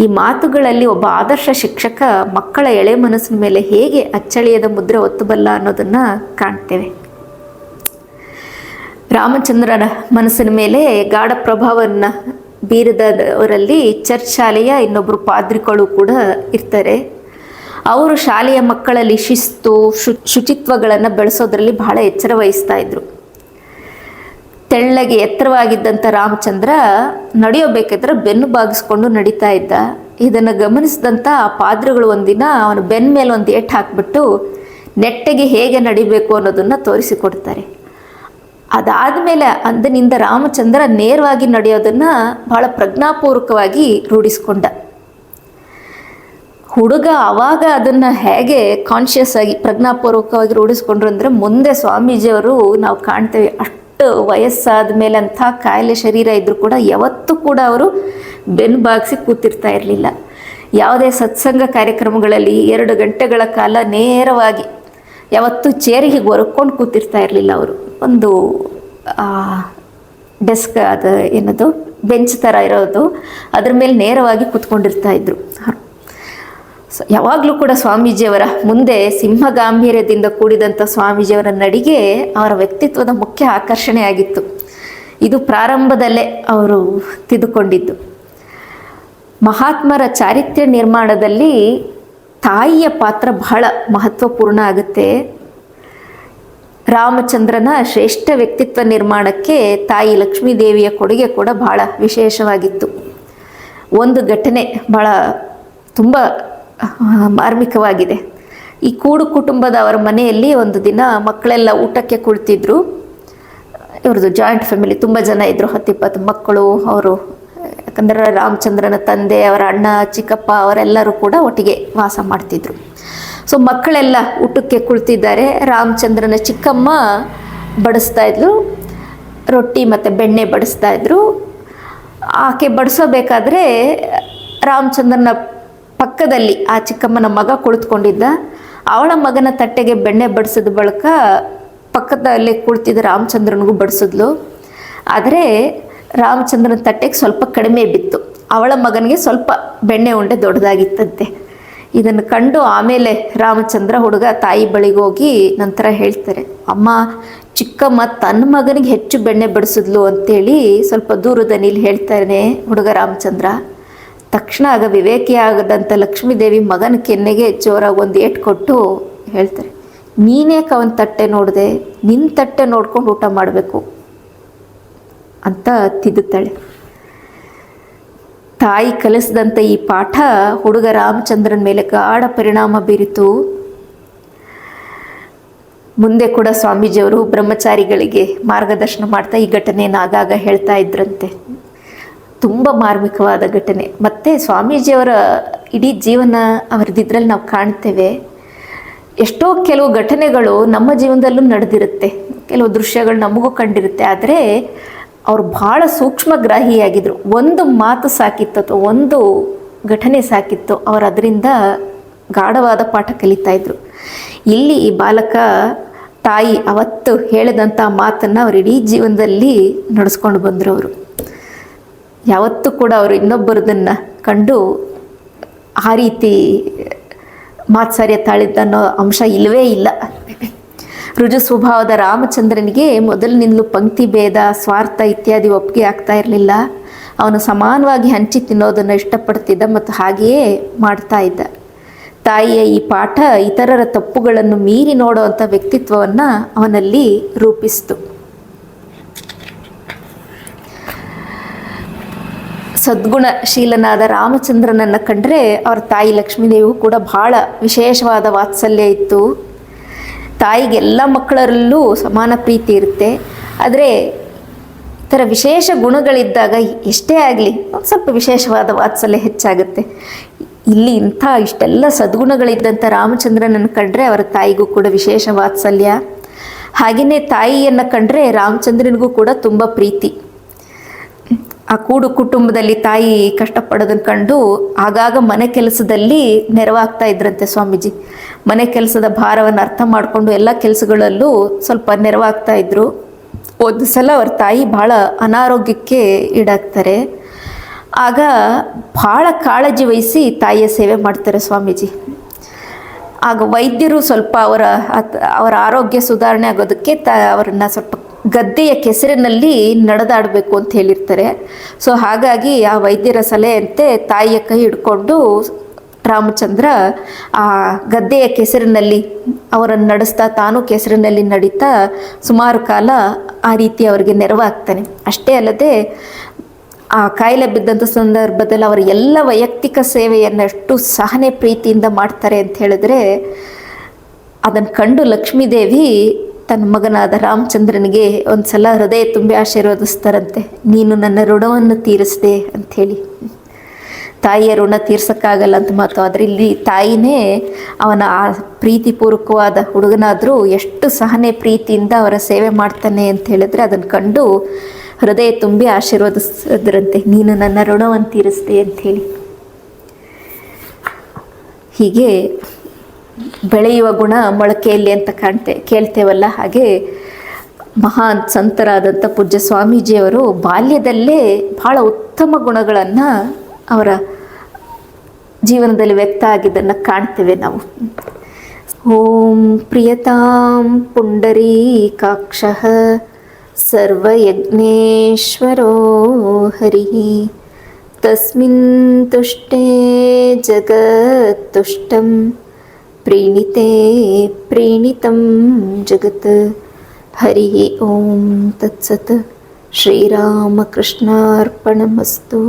ಈ ಮಾತುಗಳಲ್ಲಿ ಒಬ್ಬ ಆದರ್ಶ ಶಿಕ್ಷಕ ಮಕ್ಕಳ ಎಳೆ ಮನಸ್ಸಿನ ಮೇಲೆ ಹೇಗೆ ಅಚ್ಚಳಿಯದ ಮುದ್ರೆ ಒತ್ತಬಲ್ಲ ಅನ್ನೋದನ್ನು ಕಾಣ್ತೇವೆ. ರಾಮಚಂದ್ರನ ಮನಸ್ಸಿನ ಮೇಲೆ ಗಾಢ ಪ್ರಭಾವವನ್ನು ಬೀರಿದವರಲ್ಲಿ ಚರ್ಚ್ ಶಾಲೆಯ ಇನ್ನೊಬ್ಬರು ಪಾದ್ರಿಗಳು ಕೂಡ ಇರ್ತಾರೆ. ಅವರು ಶಾಲೆಯ ಮಕ್ಕಳಲ್ಲಿ ಶಿಸ್ತು ಶುಚಿತ್ವಗಳನ್ನು ಬೆಳೆಸೋದ್ರಲ್ಲಿ ಬಹಳ ಎಚ್ಚರ ವಹಿಸ್ತಾ ಇದ್ರು. ತೆಳ್ಳಗೆ ಎತ್ತರವಾಗಿದ್ದಂಥ ರಾಮಚಂದ್ರ ನಡೆಯಬೇಕಾದ್ರೆ ಬೆನ್ನು ಬಾಗಿಸ್ಕೊಂಡು ನಡೀತಾ ಇದ್ದ. ಇದನ್ನು ಗಮನಿಸಿದಂಥ ಆ ಪಾದ್ರಿಗಳು ಒಂದಿನ ಅವನ ಬೆನ್ನ ಮೇಲೆ ಒಂದು ಏಟು ಹಾಕ್ಬಿಟ್ಟು ನೆಟ್ಟಗೆ ಹೇಗೆ ನಡಿಬೇಕು ಅನ್ನೋದನ್ನು ತೋರಿಸಿಕೊಡ್ತಾರೆ. ಅದಾದಮೇಲೆ ಅಂದಿನಿಂದ ರಾಮಚಂದ್ರ ನೇರವಾಗಿ ನಡೆಯೋದನ್ನು ಬಹಳ ಪ್ರಜ್ಞಾಪೂರ್ವಕವಾಗಿ ರೂಢಿಸ್ಕೊಂಡ. ಹುಡುಗ ಆವಾಗ ಅದನ್ನು ಹೇಗೆ ಕಾನ್ಷಿಯಸ್ ಆಗಿ ಪ್ರಜ್ಞಾಪೂರ್ವಕವಾಗಿ ರೂಢಿಸ್ಕೊಂಡ್ರು ಅಂದರೆ ಮುಂದೆ ಸ್ವಾಮೀಜಿಯವರು ನಾವು ಕಾಣ್ತೇವೆ ಅಷ್ಟು ವಯಸ್ಸಾದ ಮೇಲೆ ಅಂಥ ಕಾಯಿಲೆ ಶರೀರ ಇದ್ದರೂ ಕೂಡ ಯಾವತ್ತೂ ಕೂಡ ಅವರು ಬೆನ್ನು ಬಾಗಿಸಿ ಕೂತಿರ್ತಾ ಇರಲಿಲ್ಲ. ಯಾವುದೇ ಸತ್ಸಂಗ ಕಾರ್ಯಕ್ರಮಗಳಲ್ಲಿ 2 ಗಂಟೆಗಳ ಕಾಲ ನೇರವಾಗಿ ಯಾವತ್ತೂ ಚೇರಿಗೆ ಹೊರಕೊಂಡು ಕೂತಿರ್ತಾ ಇರಲಿಲ್ಲ. ಅವರು ಒಂದು ಡೆಸ್ಕ್ ಅದು ಏನದು ಬೆಂಚ್ ಥರ ಇರೋದು ಅದ್ರ ಮೇಲೆ ನೇರವಾಗಿ ಕೂತ್ಕೊಂಡಿರ್ತಾ ಇದ್ರು. ಯಾವಾಗಲೂ ಕೂಡ ಸ್ವಾಮೀಜಿಯವರ ಮುಂದೆ ಸಿಂಹ ಗಾಂಭೀರ್ಯದಿಂದ ಕೂಡಿದಂಥ ಸ್ವಾಮೀಜಿಯವರ ನಡಿಗೆ ಅವರ ವ್ಯಕ್ತಿತ್ವದ ಮುಖ್ಯ ಆಕರ್ಷಣೆ ಆಗಿತ್ತು. ಇದು ಪ್ರಾರಂಭದಲ್ಲೇ ಅವರು ತಿದ್ದುಕೊಂಡಿದ್ದು. ಮಹಾತ್ಮರ ಚಾರಿತ್ರ್ಯ ನಿರ್ಮಾಣದಲ್ಲಿ ತಾಯಿಯ ಪಾತ್ರ ಬಹಳ ಮಹತ್ವಪೂರ್ಣ ಆಗುತ್ತೆ. ರಾಮಚಂದ್ರನ ಶ್ರೇಷ್ಠ ವ್ಯಕ್ತಿತ್ವ ನಿರ್ಮಾಣಕ್ಕೆ ತಾಯಿ ಲಕ್ಷ್ಮೀದೇವಿಯ ಕೊಡುಗೆ ಕೂಡ ಬಹಳ ವಿಶೇಷವಾಗಿತ್ತು. ಒಂದು ಘಟನೆ ಬಹಳ ತುಂಬ ಮಾರ್ಮಿಕವಾಗಿದೆ. ಈ ಕೂಡು ಕುಟುಂಬದ ಅವರ ಮನೆಯಲ್ಲಿ ಒಂದು ದಿನ ಮಕ್ಕಳೆಲ್ಲ ಊಟಕ್ಕೆ ಕುಳಿತಿದ್ರು. ಇವ್ರದ್ದು ಜಾಯಿಂಟ್ ಫ್ಯಾಮಿಲಿ, ತುಂಬ ಜನ ಇದ್ದರು, 10-20 ಮಕ್ಕಳು ಅವರು. ಯಾಕಂದರೆ ರಾಮಚಂದ್ರನ ತಂದೆ, ಅವರ ಅಣ್ಣ, ಚಿಕ್ಕಪ್ಪ ಅವರೆಲ್ಲರೂ ಕೂಡ ಒಟ್ಟಿಗೆ ವಾಸ ಮಾಡ್ತಿದ್ರು. ಸೊ ಮಕ್ಕಳೆಲ್ಲ ಊಟಕ್ಕೆ ಕುಳಿತಿದ್ದಾರೆ. ರಾಮಚಂದ್ರನ ಚಿಕ್ಕಮ್ಮ ಬಡಿಸ್ತಾ ಇದ್ಲು, ರೊಟ್ಟಿ ಮತ್ತು ಬೆಣ್ಣೆ ಬಡಿಸ್ತಾ ಇದ್ರು. ಆಕೆ ಬಡಿಸೋಬೇಕಾದ್ರೆ ರಾಮಚಂದ್ರನ ಪಕ್ಕದಲ್ಲಿ ಆ ಚಿಕ್ಕಮ್ಮನ ಮಗ ಕುಳಿತುಕೊಂಡಿದ್ದ. ಅವಳ ಮಗನ ತಟ್ಟೆಗೆ ಬೆಣ್ಣೆ ಬಡಿಸಿದ ಬಳಿಕ ಪಕ್ಕದಲ್ಲಿ ಕುಳಿತಿದ್ದ ರಾಮಚಂದ್ರನಿಗೂ ಬಡಿಸಿದ್ಲು. ಆದರೆ ರಾಮಚಂದ್ರನ ತಟ್ಟೆಗೆ ಸ್ವಲ್ಪ ಕಡಿಮೆ ಬಿತ್ತು. ಅವಳ ಮಗನಿಗೆ ಸ್ವಲ್ಪ ಬೆಣ್ಣೆ ಉಂಡೆ ದೊಡ್ಡದಾಗಿತ್ತಂತೆ. ಇದನ್ನು ಕಂಡು ಆಮೇಲೆ ರಾಮಚಂದ್ರ ಹುಡುಗ ತಾಯಿ ಬಳಿಗೆ ಹೋಗಿ ನಂತರ ಹೇಳ್ತಾರೆ, ಅಮ್ಮ ಚಿಕ್ಕಮ್ಮ ತನ್ನ ಮಗನಿಗೆ ಹೆಚ್ಚು ಬೆಣ್ಣೆ ಬಡಿಸಿದ್ಲು ಅಂತೇಳಿ ಸ್ವಲ್ಪ ದೂರದನಿಲಿ ಹೇಳ್ತಾನೆ ಹುಡುಗ ರಾಮಚಂದ್ರ. ತಕ್ಷಣ ಆಗ ವಿವೇಕಿಯಾಗದಂಥ ಲಕ್ಷ್ಮೀದೇವಿ ಮಗನ ಕೆನ್ನೆಗೆ ಜೋರಾಗಿ ಒಂದು ಏಟು ಕೊಟ್ಟು ಹೇಳ್ತಾರೆ, ನೀನೇಕೆ ಅವನ ತಟ್ಟೆ ನೋಡಿದೆ, ನಿನ್ನ ತಟ್ಟೆ ನೋಡ್ಕೊಂಡು ಊಟ ಮಾಡಬೇಕು ಅಂತ ತಿದ್ದುತ್ತಾಳೆ. ತಾಯಿ ಕಲಿಸಿದಂಥ ಈ ಪಾಠ ಹುಡುಗ ರಾಮಚಂದ್ರನ ಮೇಲೆ ಗಾಢ ಪರಿಣಾಮ ಬೀರಿತು. ಮುಂದೆ ಕೂಡ ಸ್ವಾಮೀಜಿಯವರು ಬ್ರಹ್ಮಚಾರಿಗಳಿಗೆ ಮಾರ್ಗದರ್ಶನ ಮಾಡ್ತಾ ಈ ಘಟನೆಯನ್ನು ಆಗಾಗ ಹೇಳ್ತಾ ಇದ್ರಂತೆ. ತುಂಬ ಮಾರ್ಮಿಕವಾದ ಘಟನೆ. ಮತ್ತು ಸ್ವಾಮೀಜಿಯವರ ಇಡೀ ಜೀವನ ಅವರದಿದ್ರಲ್ಲಿ ನಾವು ಕಾಣ್ತೇವೆ. ಎಷ್ಟೋ ಕೆಲವು ಘಟನೆಗಳು ನಮ್ಮ ಜೀವನದಲ್ಲೂ ನಡೆದಿರುತ್ತೆ, ಕೆಲವು ದೃಶ್ಯಗಳು ನಮಗೂ ಕಂಡಿರುತ್ತೆ. ಆದರೆ ಅವರು ಭಾಳ ಸೂಕ್ಷ್ಮಗ್ರಾಹಿಯಾಗಿದ್ದರು. ಒಂದು ಮಾತು ಸಾಕಿತ್ತು ಅಥವಾ ಒಂದು ಘಟನೆ ಸಾಕಿತ್ತು, ಅವರು ಅದರಿಂದ ಗಾಢವಾದ ಪಾಠ ಕಲಿತಾ ಇದ್ರು. ಇಲ್ಲಿ ಈ ಬಾಲಕ ತಾಯಿ ಅವತ್ತು ಹೇಳಿದಂಥ ಮಾತನ್ನು ಅವರು ಇಡೀ ಜೀವನದಲ್ಲಿ ನಡೆಸ್ಕೊಂಡು ಬಂದರು. ಅವರು ಯಾವತ್ತೂ ಕೂಡ ಅವರು ಇನ್ನೊಬ್ಬರದನ್ನು ಕಂಡು ಆ ರೀತಿ ಮಾತ್ಸರ್ಯ ತಾಳಿದ್ದನ್ನೋ ಅಂಶ ಇಲ್ಲವೇ ಇಲ್ಲ. ರುಜು ಸ್ವಭಾವದ ರಾಮಚಂದ್ರನಿಗೆ ಮೊದಲಿನಿಂದಲೂ ಪಂಕ್ತಿ ಭೇದ, ಸ್ವಾರ್ಥ ಇತ್ಯಾದಿ ಒಪ್ಪಿಗೆ ಆಗ್ತಾ ಇರಲಿಲ್ಲ. ಅವನು ಸಮಾನವಾಗಿ ಹಂಚಿ ತಿನ್ನೋದನ್ನು ಇಷ್ಟಪಡ್ತಿದ್ದ ಮತ್ತು ಹಾಗೆಯೇ ಮಾಡ್ತಾ ಇದ್ದ. ತಾಯಿಯ ಈ ಪಾಠ ಇತರರ ತಪ್ಪುಗಳನ್ನು ಮೀರಿ ನೋಡುವಂಥ ವ್ಯಕ್ತಿತ್ವವನ್ನು ಅವನಲ್ಲಿ ರೂಪಿಸಿತು. ಸದ್ಗುಣಶೀಲನಾದ ರಾಮಚಂದ್ರನನ್ನು ಕಂಡ್ರೆ ಅವರ ತಾಯಿ ಲಕ್ಷ್ಮೀದೇವಿಗೂ ಕೂಡ ಭಾಳ ವಿಶೇಷವಾದ ವಾತ್ಸಲ್ಯ ಇತ್ತು. ತಾಯಿಗೆ ಎಲ್ಲ ಮಕ್ಕಳರಲ್ಲೂ ಸಮಾನ ಪ್ರೀತಿ ಇರುತ್ತೆ. ಆದರೆ ಈ ಥರ ವಿಶೇಷ ಗುಣಗಳಿದ್ದಾಗ ಎಷ್ಟೇ ಆಗಲಿ ಒಂದು ಸ್ವಲ್ಪ ವಿಶೇಷವಾದ ವಾತ್ಸಲ್ಯ ಹೆಚ್ಚಾಗುತ್ತೆ. ಇಲ್ಲಿ ಇಷ್ಟೆಲ್ಲ ಸದ್ಗುಣಗಳಿದ್ದಂಥ ರಾಮಚಂದ್ರನನ್ನು ಕಂಡ್ರೆ ಅವರ ತಾಯಿಗೂ ಕೂಡ ವಿಶೇಷ ವಾತ್ಸಲ್ಯ. ಹಾಗೆಯೇ ತಾಯಿಯನ್ನು ಕಂಡ್ರೆ ರಾಮಚಂದ್ರನಿಗೂ ಕೂಡ ತುಂಬ ಪ್ರೀತಿ. ಆ ಕೂಡು ಕುಟುಂಬದಲ್ಲಿ ತಾಯಿ ಕಷ್ಟಪಡೋದನ್ನು ಕಂಡು ಆಗಾಗ ಮನೆ ಕೆಲಸದಲ್ಲಿ ನೆರವಾಗ್ತಾ ಇದ್ರಂತೆ ಸ್ವಾಮೀಜಿ. ಮನೆ ಕೆಲಸದ ಭಾರವನ್ನು ಅರ್ಥ ಮಾಡಿಕೊಂಡು ಎಲ್ಲ ಕೆಲಸಗಳಲ್ಲೂ ಸ್ವಲ್ಪ ನೆರವಾಗ್ತಾ ಇದ್ರು. ಒಂದು ಸಲ ಅವ್ರ ತಾಯಿ ಭಾಳ ಅನಾರೋಗ್ಯಕ್ಕೆ ಈಡಾಗ್ತಾರೆ. ಆಗ ಭಾಳ ಕಾಳಜಿ ವಹಿಸಿ ತಾಯಿಯ ಸೇವೆ ಮಾಡ್ತಾರೆ ಸ್ವಾಮೀಜಿ. ಆಗ ವೈದ್ಯರು ಸ್ವಲ್ಪ ಅವರ ಆರೋಗ್ಯ ಸುಧಾರಣೆ ಆಗೋದಕ್ಕೆ ಅವರನ್ನು ಸ್ವಲ್ಪ ಗದ್ದೆಯ ಕೆಸರಿನಲ್ಲಿ ನಡೆದಾಡಬೇಕು ಅಂತ ಹೇಳಿರ್ತಾರೆ. ಸೊ ಹಾಗಾಗಿ ಆ ವೈದ್ಯರ ಸಲಹೆಯಂತೆ ತಾಯಿಯ ಕೈ ಹಿಡ್ಕೊಂಡು ರಾಮಚಂದ್ರ ಆ ಗದ್ದೆಯ ಕೆಸರಿನಲ್ಲಿ ಅವರನ್ನು ನಡೆಸ್ತಾ ತಾನು ಕೆಸರಿನಲ್ಲಿ ನಡೀತಾ ಸುಮಾರು ಕಾಲ ಆ ರೀತಿ ಅವರಿಗೆ ನೆರವಾಗ್ತಾನೆ. ಅಷ್ಟೇ ಅಲ್ಲದೆ ಆ ಕಾಯಿಲೆ ಬಿದ್ದಂಥ ಸಂದರ್ಭದಲ್ಲಿ ಅವರ ಎಲ್ಲ ವೈಯಕ್ತಿಕ ಸೇವೆಯನ್ನು ಎಷ್ಟು ಸಹನೆ ಪ್ರೀತಿಯಿಂದ ಮಾಡ್ತಾರೆ ಅಂತ ಹೇಳಿದ್ರೆ, ಅದನ್ನು ಕಂಡು ಲಕ್ಷ್ಮೀದೇವಿ ತನ್ನ ಮಗನಾದ ರಾಮಚಂದ್ರನಿಗೆ ಒಂದು ಸಲ ಹೃದಯ ತುಂಬಿ ಆಶೀರ್ವದಿಸ್ತಾರಂತೆ. ನೀನು ನನ್ನ ಋಣವನ್ನು ತೀರಿಸಿದೆ ಅಂಥೇಳಿ. ತಾಯಿಯ ಋಣ ತೀರ್ಸೋಕ್ಕಾಗಲ್ಲ ಅಂತ ಮಾತು, ಆದರೆ ಇಲ್ಲಿ ತಾಯಿನೇ ಅವನ ಆ ಪ್ರೀತಿಪೂರ್ವಕವಾದ ಹುಡುಗನಾದರೂ ಎಷ್ಟು ಸಹನೆ ಪ್ರೀತಿಯಿಂದ ಅವರ ಸೇವೆ ಮಾಡ್ತಾನೆ ಅಂತ ಹೇಳಿದ್ರೆ ಅದನ್ನು ಕಂಡು ಹೃದಯ ತುಂಬಿ ಆಶೀರ್ವದಿಸಿದ್ರಂತೆ. ನೀನು ನನ್ನ ಋಣವನ್ನು ತೀರಿಸಿದೆ ಅಂಥೇಳಿ. ಹೀಗೆ ಬೆಳೆಯುವ ಗುಣ ಮೊಳಕೆಯಲ್ಲಿ ಅಂತ ಕೇಳ್ತೇವಲ್ಲ, ಹಾಗೆ ಮಹಾನ್ ಸಂತರಾದಂಥ ಪೂಜ್ಯ ಸ್ವಾಮೀಜಿಯವರು ಬಾಲ್ಯದಲ್ಲೇ ಭಾಳ ಉತ್ತಮ ಗುಣಗಳನ್ನು ಅವರ ಜೀವನದಲ್ಲಿ ವ್ಯಕ್ತ ಆಗಿದ್ದನ್ನು ಕಾಣ್ತೇವೆ ನಾವು. ಓಂ ಪ್ರಿಯತಾಂ ಪುಂಡರೀಕಾಕ್ಷಃ ಸರ್ವಯಜ್ಞೇಶ್ವರೋ ಹರಿಃ ತಸ್ಮಿನ್ ತುಷ್ಟೇ ಜಗತ್ತುಷ್ಟಂ ಪ್ರೀಣಿತೆ ಪ್ರೀಣಿತಂ ಜಗತ್. ಹರಿ ಓಂ ತತ್ಸತ್. ಶ್ರೀರಾಮಕೃಷ್ಣಾರ್ಪಣಮಸ್ತು.